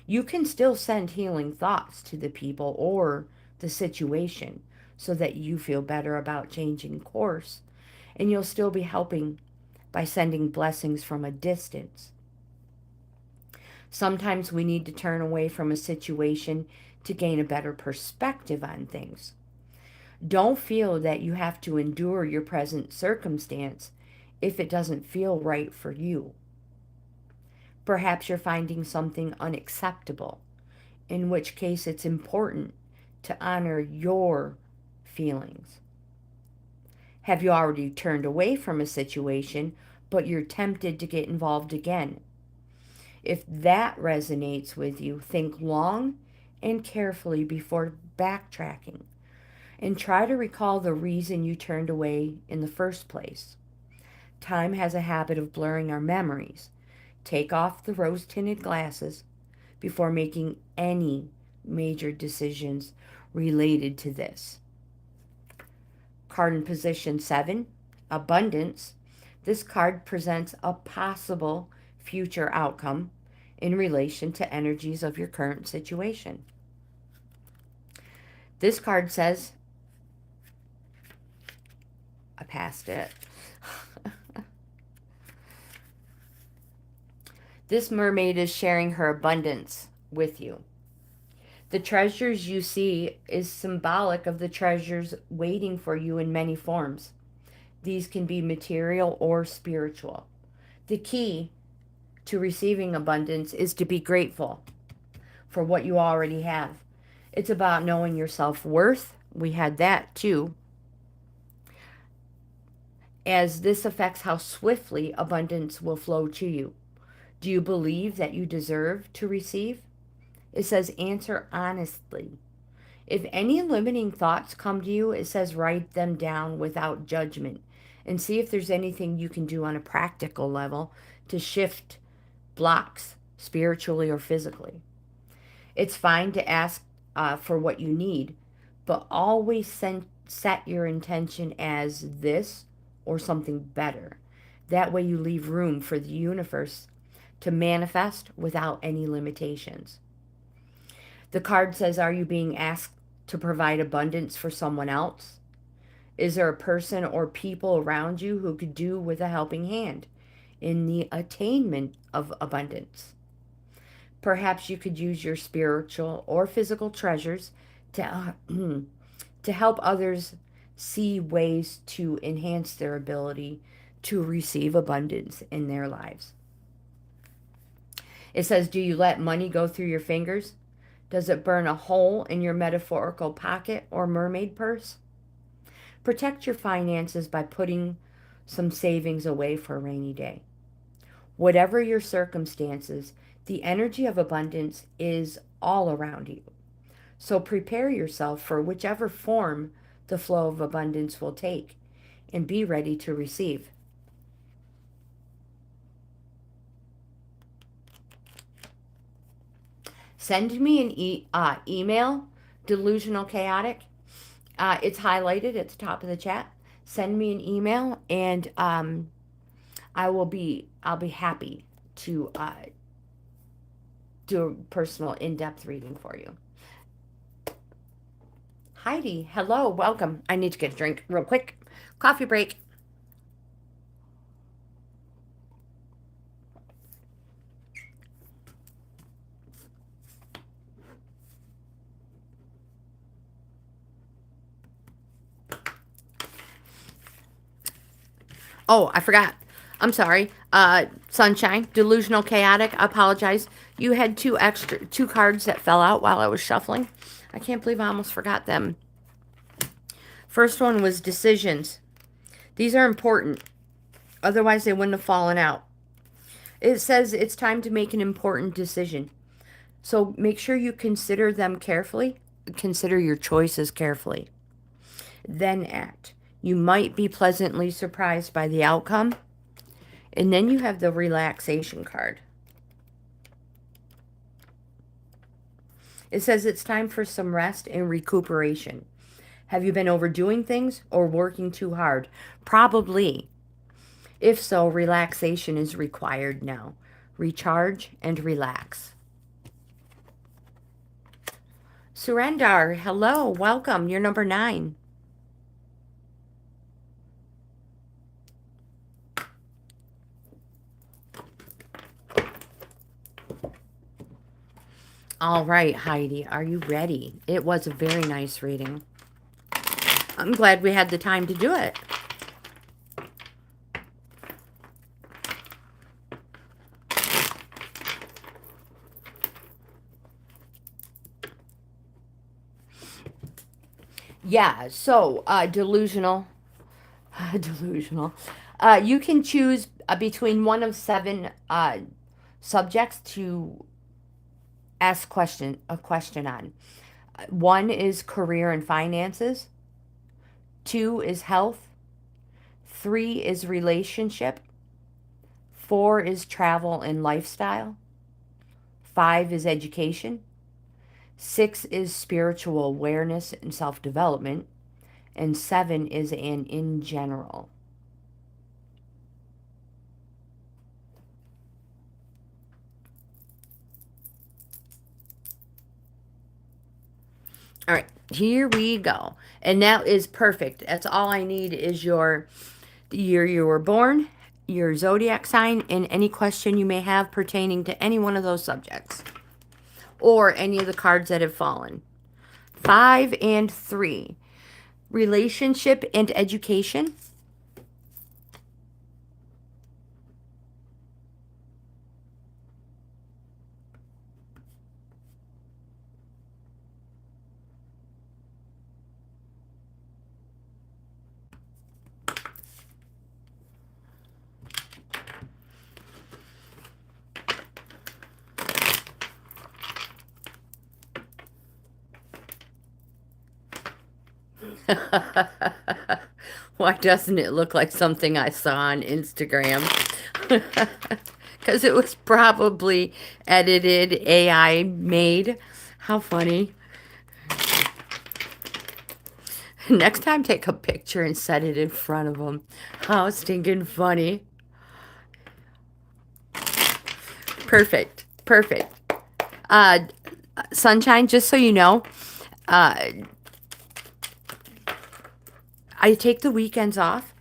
You can still send healing thoughts to the people or the situation so that you feel better about changing course, and you'll still be helping by sending blessings from a distance. Sometimes we need to turn away from a situation to gain a better perspective on things. Don't feel that you have to endure your present circumstance if it doesn't feel right for you. Perhaps you're finding something unacceptable, in which case it's important to honor your feelings. Have you already turned away from a situation, but you're tempted to get involved again? If that resonates with you, think long and carefully before backtracking, and try to recall the reason you turned away in the first place. Time has a habit of blurring our memories. Take off the rose-tinted glasses before making any major decisions related to this. Card in position 7, Abundance. This card presents a possible future outcome in relation to energies of your current situation. This card says, I passed it. This mermaid is sharing her abundance with you. The treasures you see is symbolic of the treasures waiting for you in many forms. These can be material or spiritual. The key to receiving abundance is to be grateful for what you already have. It's about knowing your self-worth. We had that too, as this affects how swiftly abundance will flow to you. Do you believe that you deserve to receive? It says answer honestly. If any limiting thoughts come to you, it says write them down without judgment and see if there's anything you can do on a practical level to shift blocks spiritually or physically. It's fine to ask for what you need, but always set your intention as this or something better. That way you leave room for the universe to manifest without any limitations. The card says, are you being asked to provide abundance for someone else? Is there a person or people around you who could do with a helping hand in the attainment of abundance? Perhaps you could use your spiritual or physical treasures to help others see ways to enhance their ability to receive abundance in their lives. It says, do you let money go through your fingers? Does it burn a hole in your metaphorical pocket or mermaid purse? Protect your finances by putting some savings away for a rainy day. Whatever your circumstances, the energy of abundance is all around you. So prepare yourself for whichever form the flow of abundance will take and be ready to receive. Send me an email, delusional chaotic. It's highlighted at the top of the chat. Send me an email, and I'll be happy to do a personal in-depth reading for you. Heidi, hello, welcome. I need to get a drink real quick. Coffee break. Oh, I forgot. I'm sorry. Sunshine, delusional chaotic. I apologize. You had two cards that fell out while I was shuffling. I can't believe I almost forgot them. First one was decisions. These are important. Otherwise, they wouldn't have fallen out. It says it's time to make an important decision. So make sure you consider them carefully. Consider your choices carefully. Then act. You might be pleasantly surprised by the outcome. And then you have the relaxation card. It says it's time for some rest and recuperation. Have you been overdoing things or working too hard? Probably. If so, relaxation is required now. Recharge and relax. Surrender, hello, welcome. You're number 9. All right, Heidi, are you ready? It was a very nice reading. I'm glad we had the time to do it. Yeah, so delusional. Delusional. You can choose between one of 7 subjects to ask a question on. 1 is career and finances. 2 is health. 3 is relationship. 4 is travel and lifestyle. 5 is education. 6 is spiritual awareness and self-development. And 7 is an in general. All right, here we go. And that is perfect. That's all I need is the year you were born, your zodiac sign, and any question you may have pertaining to any one of those subjects or any of the cards that have fallen. 5 and 3. Relationship and education. Why doesn't it look like something I saw on Instagram? Because it was probably edited, AI made. How funny. Next time, take a picture and set it in front of them. How stinking funny. Perfect. Perfect. Uh, Sunshine, just so you know, uh, I take the weekends off,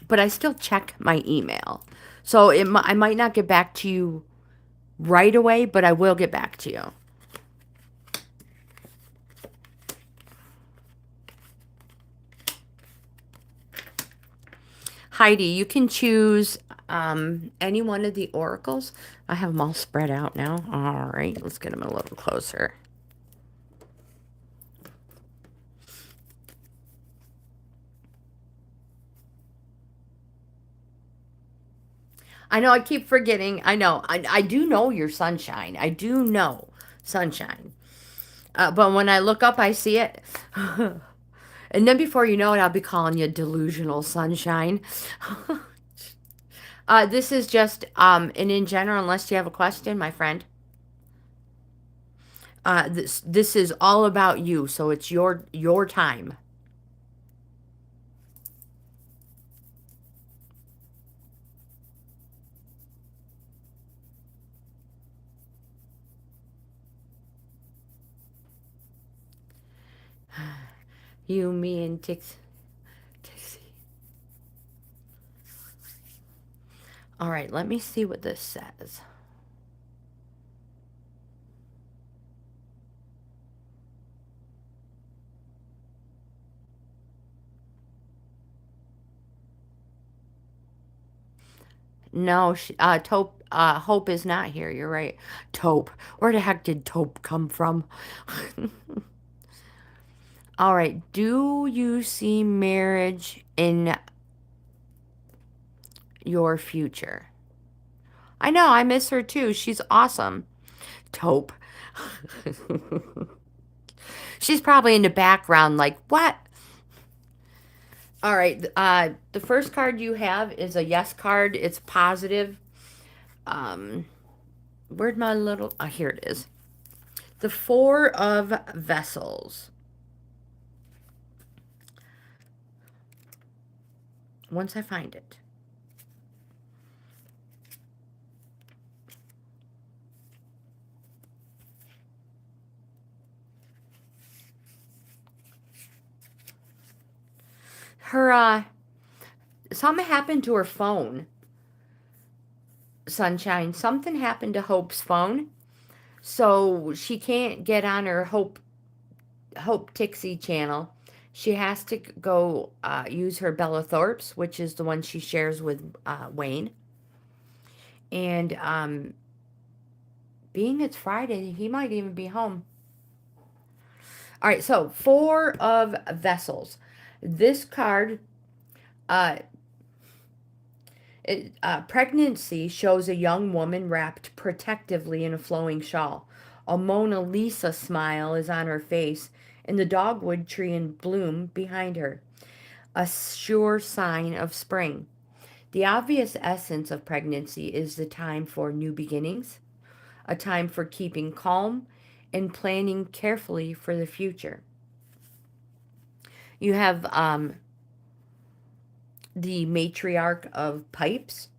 but I still check my email. So I might not get back to you right away, but I will get back to you. Heidi, you can choose any one of the oracles. I have them all spread out now. All right, let's get them a little closer. I know I keep forgetting. I know. I do know your sunshine. I do know sunshine. But when I look up, I see it. And then before you know it, I'll be calling you delusional sunshine. This is just, and in general, unless you have a question, my friend, this is all about you. So it's your time. You, me, and Tixie. All right, let me see what this says. No, Hope is not here. You're right. Taupe. Where the heck did Taupe come from? All right. Do you see marriage in your future? I know. I miss her too. She's awesome. Taupe. She's probably in the background like, what? All right. The first card you have is a yes card. It's positive. Where'd my little... Oh, here it is. The 4 of Vessels. once I find it. Her, something happened to her phone. Sunshine, something happened to Hope's phone. So she can't get on her Hope Tixie channel. She has to go use her Bella Thorpe's, which is the one she shares with Wayne. And being it's Friday, he might even be home. All right, so 4 of Vessels. This card, pregnancy shows a young woman wrapped protectively in a flowing shawl. A Mona Lisa smile is on her face, and the dogwood tree in bloom behind her. A sure sign of spring. The obvious essence of pregnancy is the time for new beginnings, a time for keeping calm and planning carefully for the future. You have the matriarch of pipes.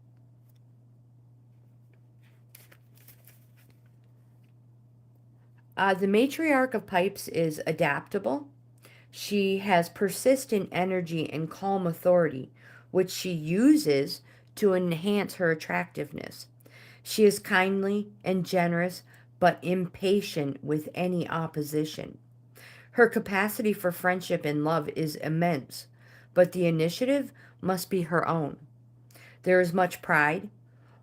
The matriarch of pipes is adaptable. She has persistent energy and calm authority, which she uses to enhance her attractiveness. She is kindly and generous, but impatient with any opposition. Her capacity for friendship and love is immense, but the initiative must be her own. There is much pride,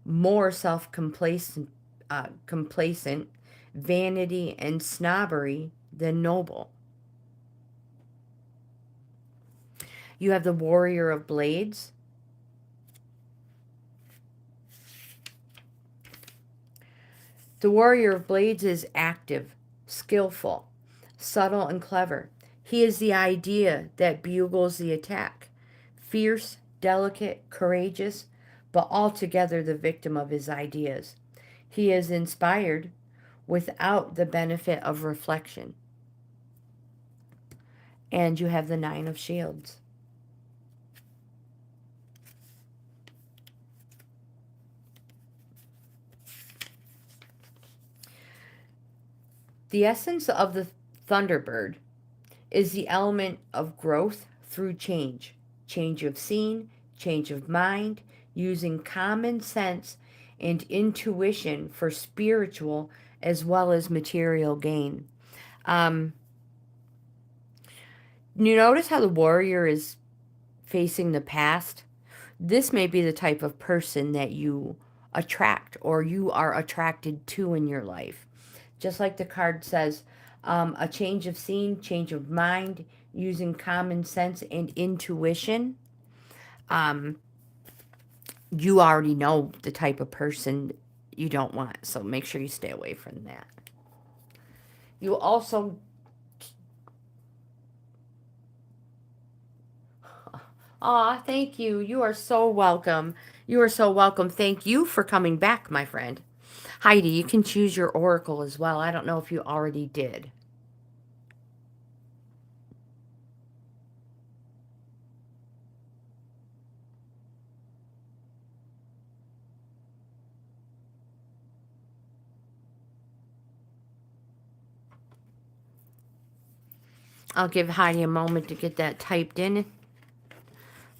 more self-complacent, complacent, vanity, and snobbery than noble. You have the Warrior of Blades. The Warrior of Blades is active, skillful, subtle, and clever. He is the idea that bugles the attack. Fierce, delicate, courageous, but altogether the victim of his ideas. He is inspired without the benefit of reflection. And you have the Nine of Shields. The essence of the Thunderbird is the element of growth through change. Change of scene, change of mind, using common sense and intuition for spiritual as well as material gain. You notice how the warrior is facing the past? This may be the type of person that you attract or you are attracted to in your life. Just like the card says, a change of scene, change of mind, using common sense and intuition. You already know the type of person you don't want, so make sure you stay away from that. You also... Aw, thank you. You are so welcome. You are so welcome. Thank you for coming back, my friend. Heidi, you can choose your oracle as well. I don't know if you already did. I'll give Heidi a moment to get that typed in.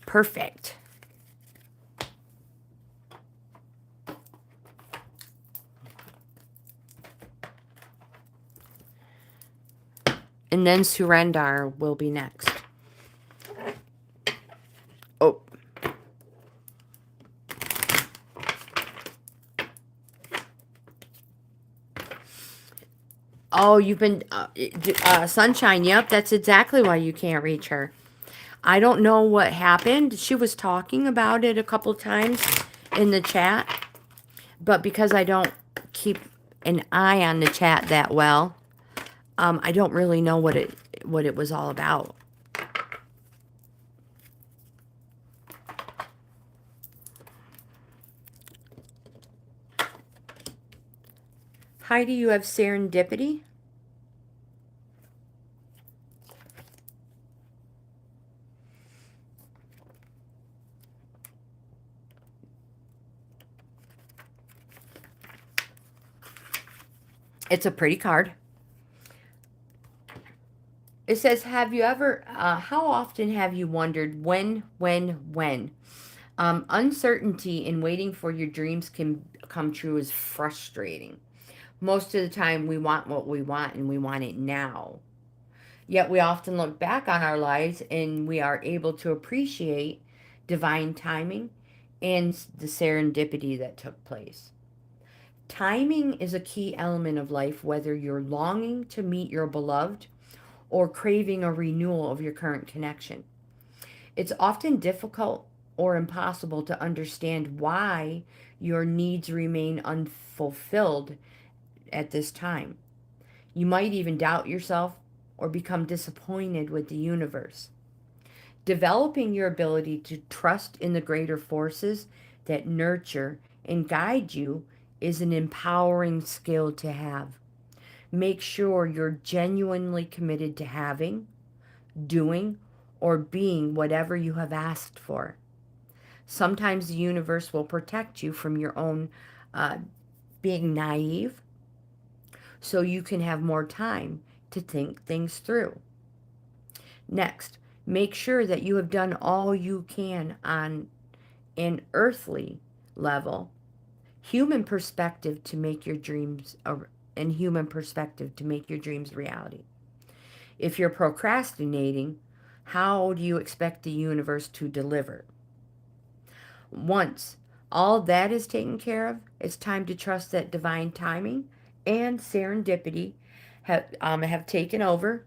Perfect. And then Surrendar will be next. Oh. Oh, you've been... Sunshine, yep, that's exactly why you can't reach her. I don't know what happened. She was talking about it a couple times in the chat. But because I don't keep an eye on the chat that well, I don't really know what it was all about. Heidi, you have serendipity. It's a pretty card. It says, have you ever, how often have you wondered when? Uncertainty in waiting for your dreams can come true is frustrating. Most of the time, we want what we want and we want it now. Yet we often look back on our lives and we are able to appreciate divine timing and the serendipity that took place. Timing is a key element of life, whether you're longing to meet your beloved or craving a renewal of your current connection. It's often difficult or impossible to understand why your needs remain unfulfilled at this time. You might even doubt yourself or become disappointed with the universe. Developing your ability to trust in the greater forces that nurture and guide you is an empowering skill to have. Make sure you're genuinely committed to having, doing, or being whatever you have asked for. Sometimes the universe will protect you from your own being naive so you can have more time to think things through. Next, make sure that you have done all you can on an earthly level, human perspective to make your dreams and human perspective to make your dreams reality. If you're procrastinating, how do you expect the universe to deliver? Once all that is taken care of, it's time to trust that divine timing and serendipity have taken over,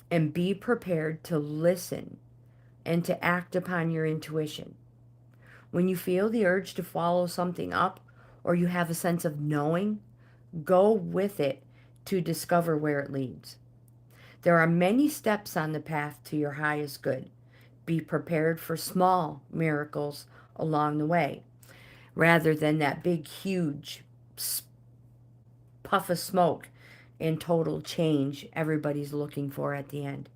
and be prepared to listen and to act upon your intuition. When you feel the urge to follow something up or you have a sense of knowing, go with it to discover where it leads. There are many steps on the path to your highest good. Be prepared for small miracles along the way, rather than that big, huge puff of smoke and total change everybody's looking for at the end.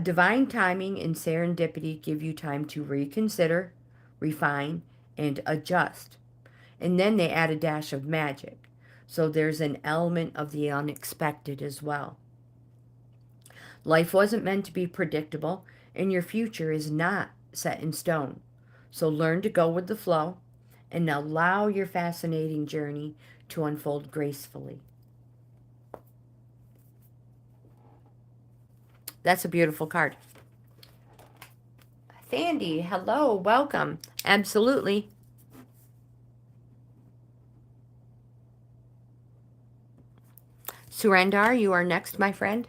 Divine timing and serendipity give you time to reconsider, refine, and adjust. And then they add a dash of magic. So there's an element of the unexpected as well. Life wasn't meant to be predictable, and your future is not set in stone. So learn to go with the flow and allow your fascinating journey to unfold gracefully. That's a beautiful card. Sandy, hello, welcome. Absolutely. Surrendar, you are next, my friend.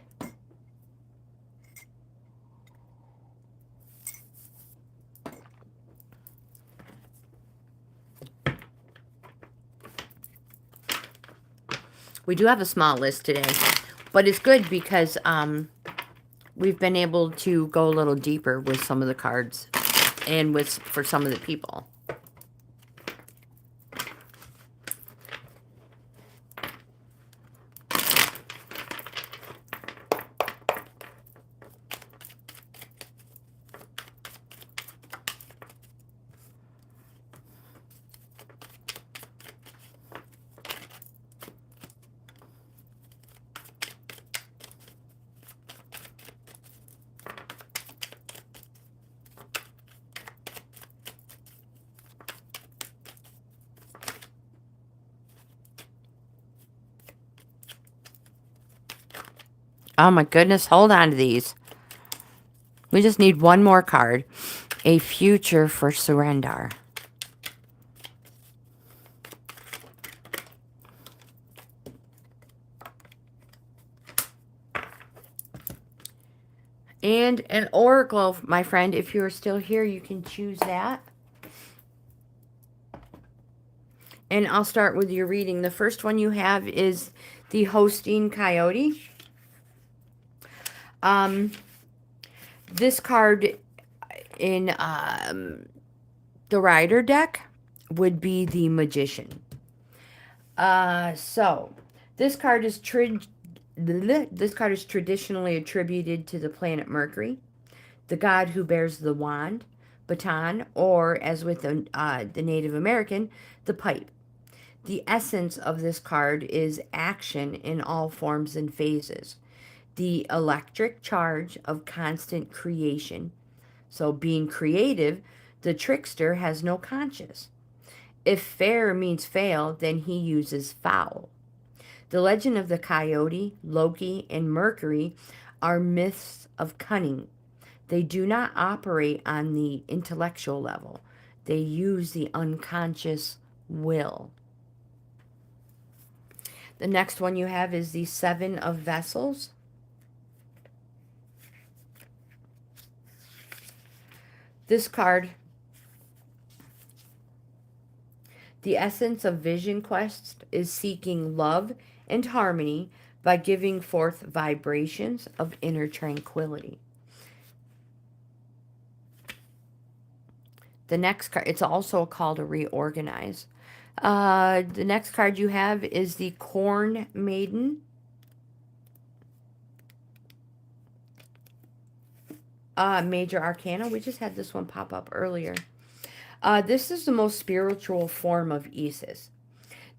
We do have a small list today, but it's good because we've been able to go a little deeper with some of the cards and for some of the people. Oh my goodness, hold on to these. We just need one more card. A future for Surrendar. And an oracle, my friend. If you're still here, you can choose that. And I'll start with your reading. The first one you have is the Hosting Coyote. This card in the Rider deck would be the Magician. So this card is traditionally attributed to the planet Mercury, the god who bears the baton, or as with the Native American, the pipe. The essence of this card is action in all forms and phases. The electric charge of constant creation. So being creative, the trickster has no conscience. If fair means fail, then he uses foul. The legend of the coyote, Loki, and Mercury are myths of cunning. They do not operate on the intellectual level. They use the unconscious will. The next one you have is the Seven of Vessels. This card, the essence of vision quest is seeking love and harmony by giving forth vibrations of inner tranquility. The next card, it's also a call to reorganize. The next card you have is the Corn Maiden. Major Arcana. We just had this one pop up earlier. This is the most spiritual form of Isis,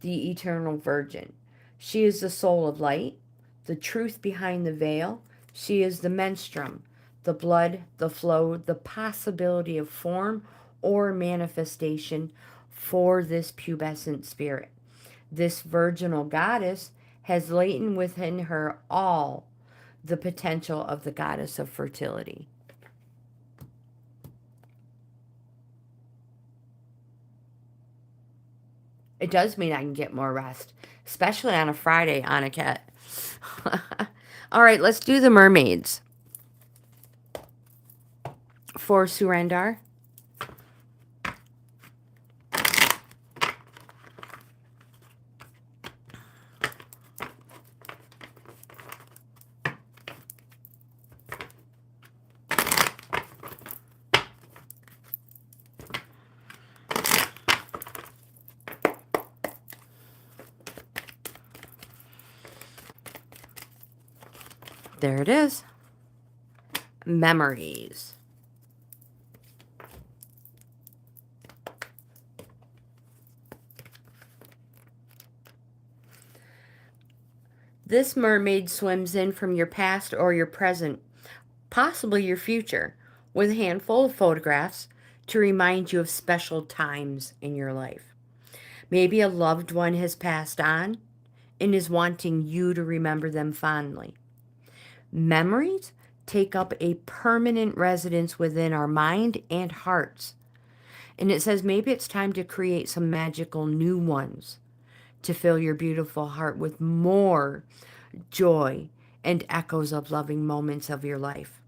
the Eternal Virgin. She is the soul of light, the truth behind the veil. She is the menstruum, the blood, the flow, the possibility of form or manifestation for this pubescent spirit. This virginal goddess has latent within her all the potential of the goddess of fertility. It does mean I can get more rest, especially on a Friday, Aniket. All right, let's do the mermaids. For Surrender. There it is. Memories. This mermaid swims in from your past or your present, possibly your future, with a handful of photographs to remind you of special times in your life. Maybe a loved one has passed on and is wanting you to remember them fondly. Memories take up a permanent residence within our mind and hearts. And it says maybe it's time to create some magical new ones to fill your beautiful heart with more joy and echoes of loving moments of your life.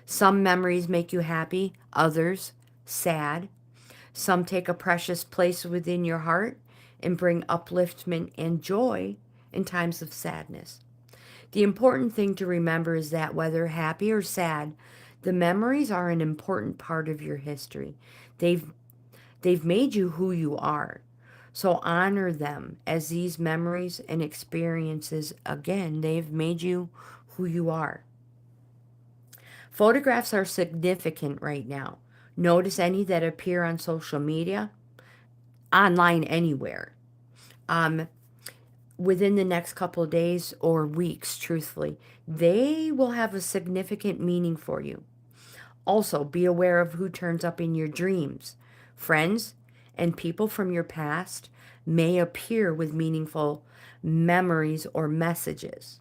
Some memories make you happy, others sad. Some take a precious place within your heart and bring upliftment and joy in times of sadness. The important thing to remember is that whether happy or sad, the memories are an important part of your history. They've made you who you are. So honor them as these memories and experiences, again, they've made you who you are. Photographs are significant right now. Notice any that appear on social media, online anywhere. Within the next couple of days or weeks, truthfully, they will have a significant meaning for you. Also, be aware of who turns up in your dreams. Friends and people from your past may appear with meaningful memories or messages.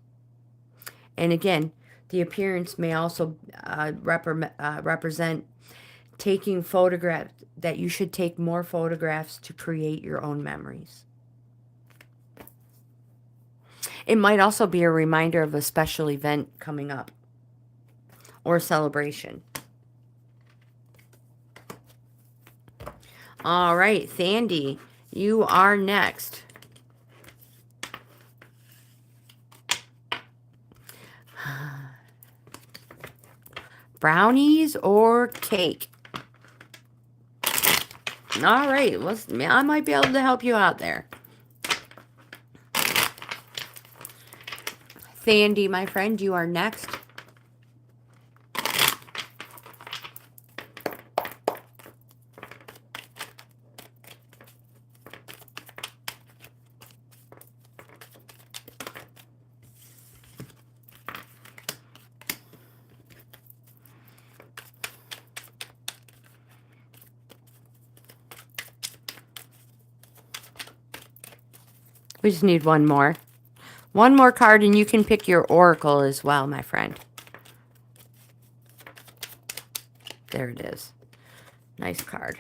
And again, the appearance may also represent taking photographs, that you should take more photographs to create your own memories. It might also be a reminder of a special event coming up or celebration. All right, Sandy, you are next. Brownies or cake? All right, I might be able to help you out there. Sandy, my friend, you are next. We just need one more. One more card, and you can pick your oracle as well, my friend. There it is. Nice card.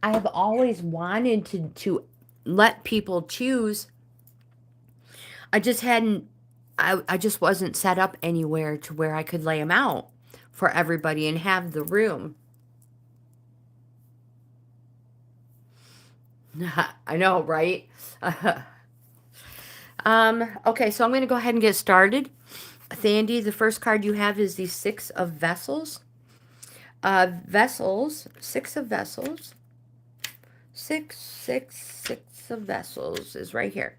I have always wanted to let people choose. I just hadn't, I just wasn't set up anywhere to where I could lay them out for everybody and have the room. I know, right? Okay, so I'm going to go ahead and get started. Sandy, the first card you have is the Six of Vessels. Six of Vessels. Six of Vessels is right here.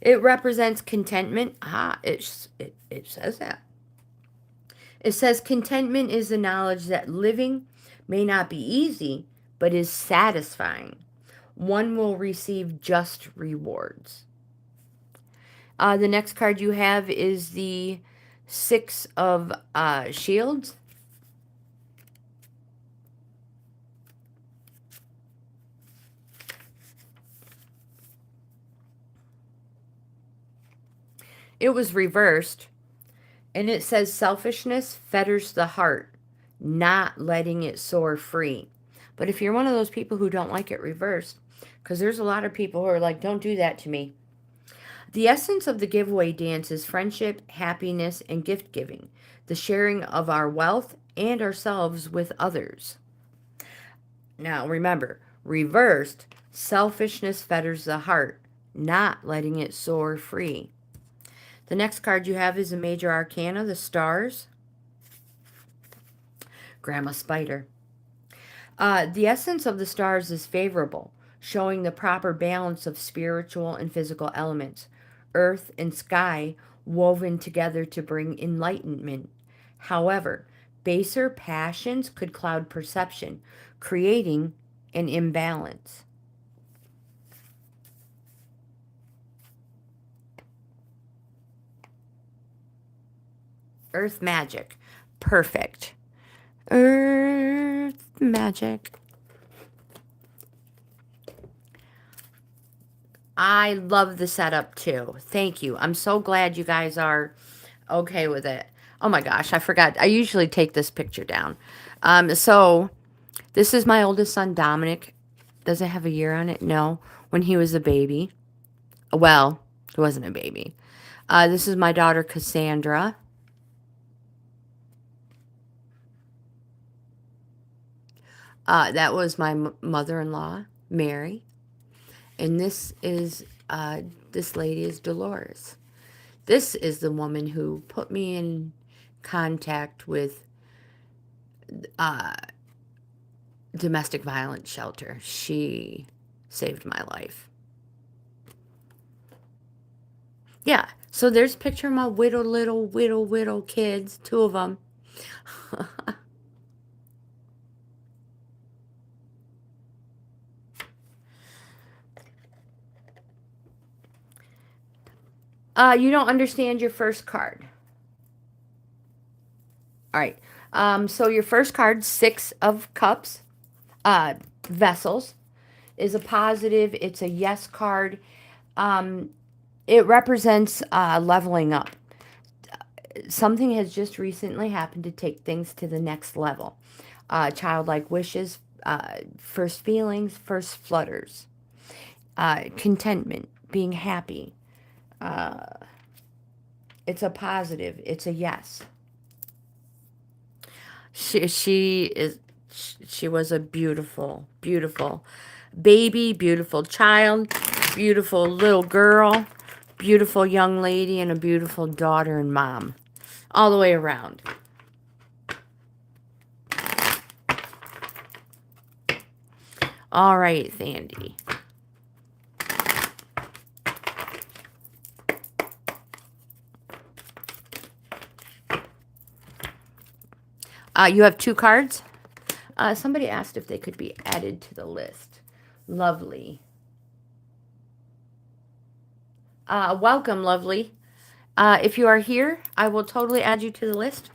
It represents contentment. It says that. It says contentment is the knowledge that living may not be easy, but is satisfying. One will receive just rewards. The next card you have is the Six of Shields. It was reversed, and it says selfishness fetters the heart, not letting it soar free. But if you're one of those people who don't like it reversed, because there's a lot of people who are like, don't do that to me. The essence of the giveaway dance is friendship, happiness, and gift giving, the sharing of our wealth and ourselves with others. Now remember, reversed, selfishness fetters the heart, not letting it soar free. The next card you have is a major arcana, the stars. Grandma Spider. The essence of the stars is favorable, showing the proper balance of spiritual and physical elements, earth and sky woven together to bring enlightenment. However, baser passions could cloud perception, creating an imbalance. Earth magic. Perfect. Earth magic. I love the setup too. Thank you. I'm so glad you guys are okay with it. Oh my gosh, I forgot. I usually take this picture down. So this is my oldest son, Dominic. Does it have a year on it? No. When he was a baby. Well, he wasn't a baby. This is my daughter, Cassandra. That was my mother-in-law, Mary. And this is, this lady is Dolores. This is the woman who put me in contact with domestic violence shelter. She saved my life. Yeah, so there's a picture of my little kids, two of them. You don't understand your first card. All right. So your first card, Six of Cups, Vessels, is a positive. It's a yes card. It represents leveling up. Something has just recently happened to take things to the next level. Childlike wishes, first feelings, first flutters, contentment, being happy. It's a positive. It's a yes. She was a beautiful baby, beautiful child, beautiful little girl, beautiful young lady, and a beautiful daughter and mom. All the way around. All right, Sandy. You have two cards. Somebody asked if they could be added to the list. Lovely. Welcome, lovely. If you are here, I will totally add you to the list.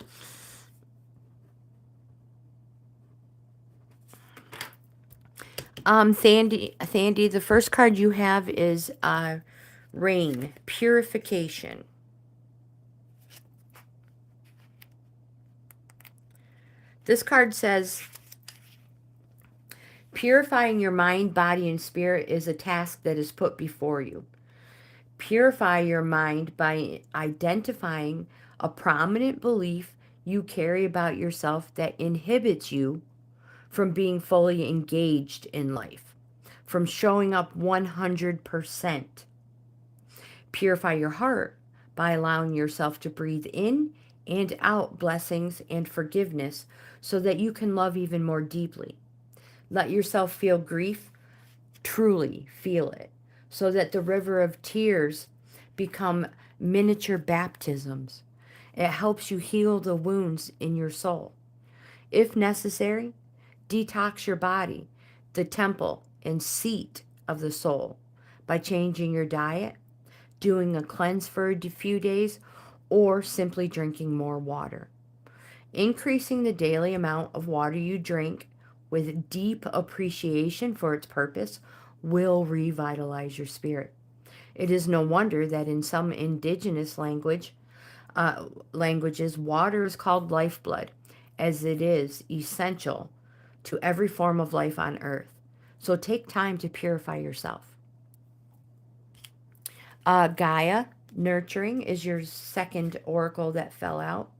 Thandy, the first card you have is Rain, Purification. This card says, purifying your mind, body, and spirit is a task that is put before you. Purify your mind by identifying a prominent belief you carry about yourself that inhibits you from being fully engaged in life, from showing up 100%. Purify your heart by allowing yourself to breathe in and out blessings and forgiveness so that you can love even more deeply. Let yourself feel grief, truly feel it, so that the river of tears become miniature baptisms. It helps you heal the wounds in your soul. If necessary, detox your body, the temple and seat of the soul, by changing your diet, doing a cleanse for a few days, or simply drinking more water. Increasing the daily amount of water you drink with deep appreciation for its purpose will revitalize your spirit. It is no wonder that in some indigenous languages, water is called lifeblood, as it is essential to every form of life on earth. So take time to purify yourself. Gaia, nurturing, is your second oracle that fell out.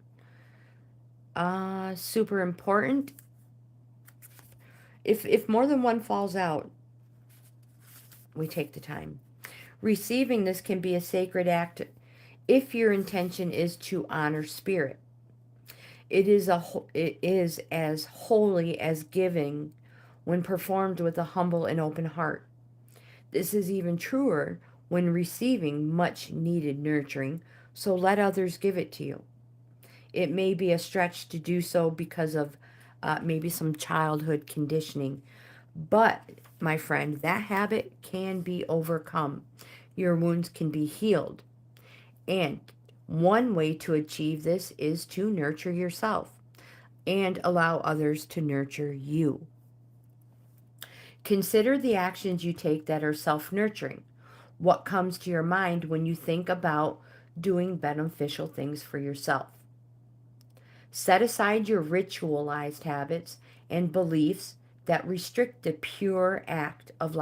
Super important. If more than one falls out, we take the time. Receiving this can be a sacred act if your intention is to honor spirit. It is as holy as giving when performed with a humble and open heart. This is even truer when receiving much needed nurturing, so let others give it to you. It may be a stretch to do so because of maybe some childhood conditioning, but my friend, that habit can be overcome. Your wounds can be healed. And one way to achieve this is to nurture yourself and allow others to nurture you. Consider the actions you take that are self-nurturing. What comes to your mind when you think about doing beneficial things for yourself? Set aside your ritualized habits and beliefs that restrict the pure act of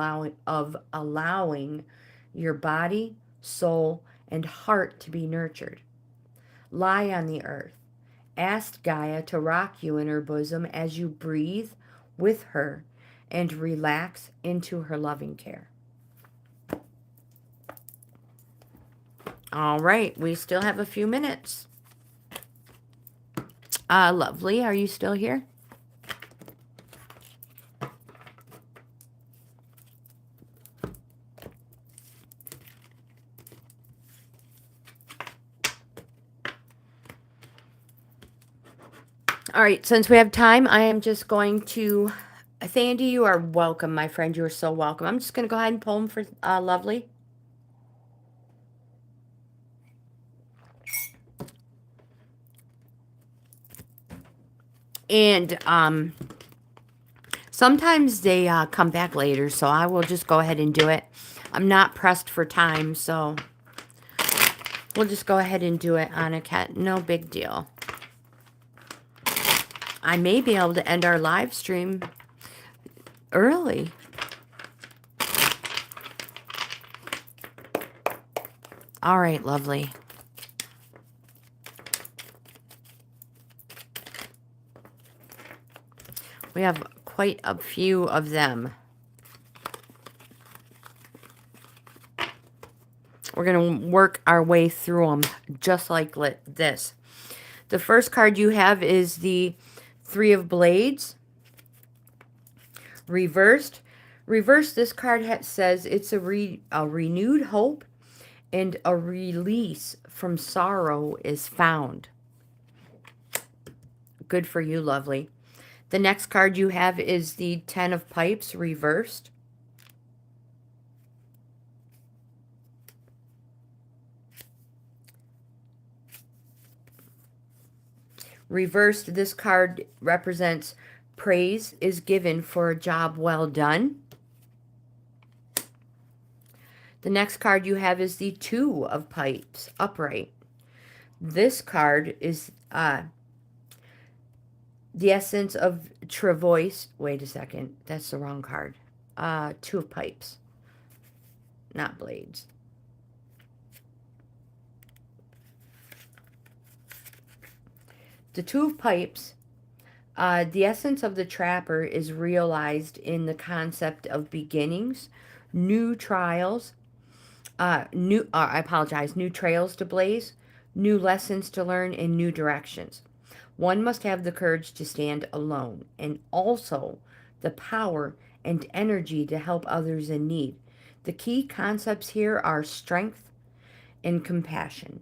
allowing your body, soul, and heart to be nurtured. Lie on the earth. Ask Gaia to rock you in her bosom as you breathe with her and relax into her loving care. All right, we still have a few minutes. Lovely, are you still here? All right, since we have time, I am just going to... Sandy, you are welcome, my friend. You are so welcome. I'm just going to go ahead and pull them for Lovely. And sometimes they come back later, so I will just go ahead and do it. I'm not pressed for time, so we'll just go ahead and do it on a cat. No big deal. I may be able to end our live stream early. All right, lovely. We have quite a few of them. We're going to work our way through them just like this. The first card you have is the Three of Blades. Reversed. Reversed, this card says it's a renewed hope and a release from sorrow is found. Good for you, lovely. The next card you have is the Ten of Pipes, reversed. Reversed, this card represents praise is given for a job well done. The next card you have is the Two of Pipes, upright. This card is the essence of Travois. Wait a second. That's the wrong card. Two of Pipes. Not blades. The Two of Pipes. The essence of the trapper is realized in the concept of beginnings, new trials, new trails to blaze, new lessons to learn, and new directions. One must have the courage to stand alone, and also the power and energy to help others in need. The key concepts here are strength and compassion.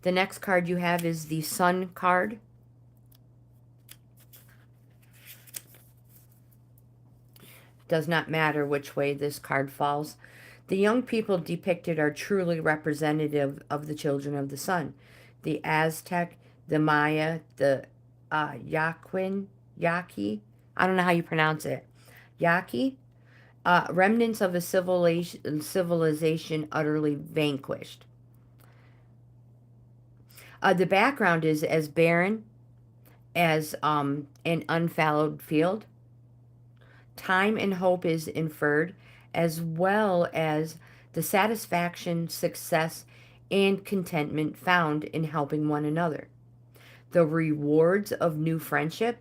The next card you have is the Sun card. Does not matter which way this card falls. The young people depicted are truly representative of the children of the sun. The Aztec, the Maya, the Yaqui, I don't know how you pronounce it, Yaqui, remnants of a civilization utterly vanquished. The background is as barren as an unfallowed field. Time and hope is inferred, as well as the satisfaction, success, and contentment found in helping one another. The rewards of new friendship.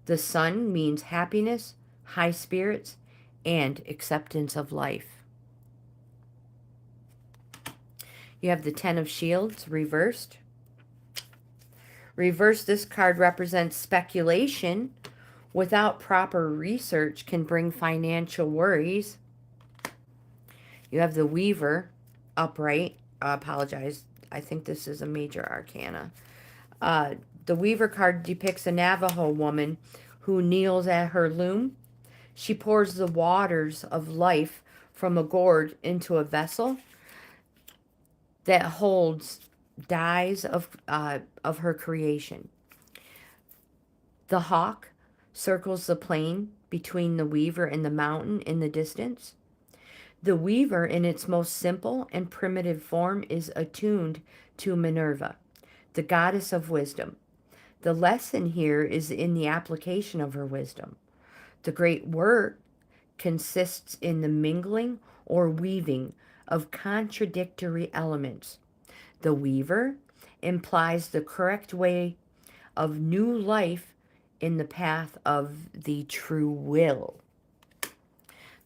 The sun means happiness, high spirits, and acceptance of life. You have the Ten of Shields reversed. Reversed, this card represents speculation without proper research can bring financial worries. You have the Weaver upright. I apologize. I think this is a major arcana. The Weaver card depicts a Navajo woman who kneels at her loom. She pours the waters of life from a gourd into a vessel that holds dyes of her creation. The hawk circles the plain between the weaver and the mountain in the distance. The weaver, in its most simple and primitive form, is attuned to Minerva, the goddess of wisdom. The lesson here is in the application of her wisdom. The great work consists in the mingling or weaving of contradictory elements. The weaver implies the correct way of new life in the path of the true will.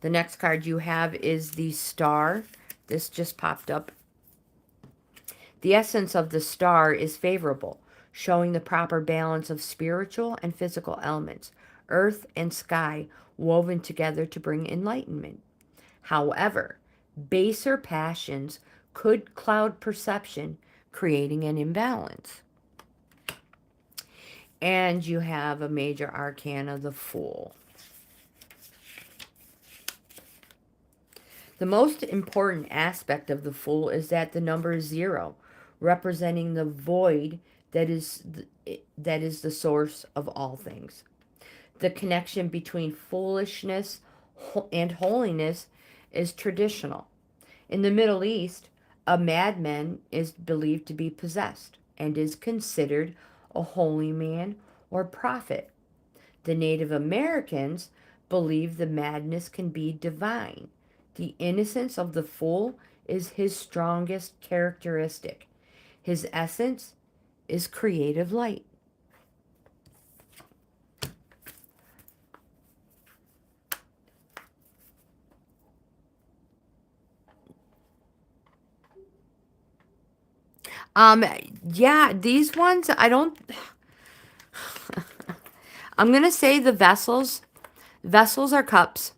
The next card you have is the Star. This just popped up. The essence of the Star is favorable, showing the proper balance of spiritual and physical elements, earth and sky woven together to bring enlightenment. However, baser passions could cloud perception, creating an imbalance. And you have a major arcana, the Fool. The most important aspect of the Fool is that the number is 0, representing the void that is the source of all things. The connection between foolishness and holiness is traditional. In the Middle East, a madman is believed to be possessed and is considered a holy man or prophet. The Native Americans believe the madness can be divine. The innocence of the fool is his strongest characteristic. His essence is creative light. Yeah, these ones, I don't... I'm going to say the vessels. Vessels are cups.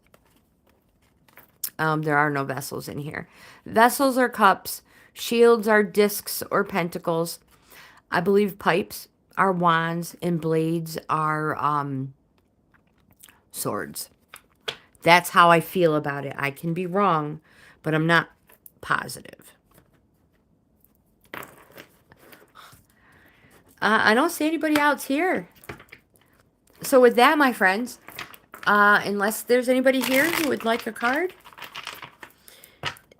There are no vessels in here. Vessels are cups. Shields are discs or pentacles. I believe pipes are wands and blades are swords. That's how I feel about it. I can be wrong, but I'm not positive. I don't see anybody else here. So with that, my friends, unless there's anybody here who would like a card,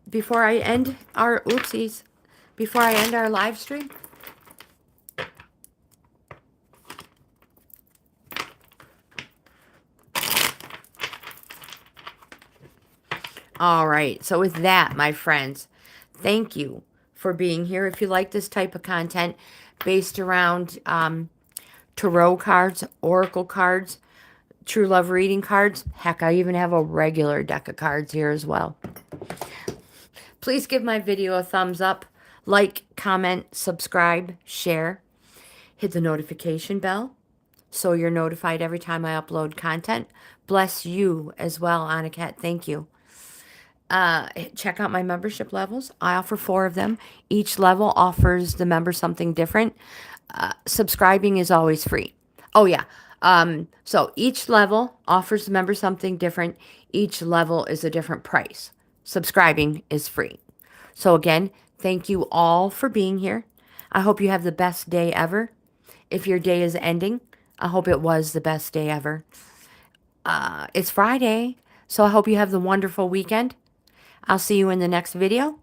before I end our, oopsies, before I end our live stream. All right. So with that, my friends, thank you for being here. If you like this type of content based around tarot cards, oracle cards, true love reading cards, heck, I even have a regular deck of cards here as well. Please give my video a thumbs up, like, comment, subscribe, share, hit the notification bell so you're notified every time I upload content. Bless you as well, Anaket. Thank you. Check out my membership levels. I offer 4 of them. Each level offers the member something different. Subscribing is always free. Oh, yeah. So each level offers the member something different. Each level is a different price. Subscribing is free. So again, thank you all for being here. I hope you have the best day ever. If your day is ending, I hope it was the best day ever. It's Friday, so I hope you have the wonderful weekend. I'll see you in the next video.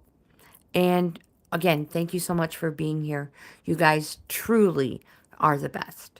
And again, thank you so much for being here. You guys truly are the best.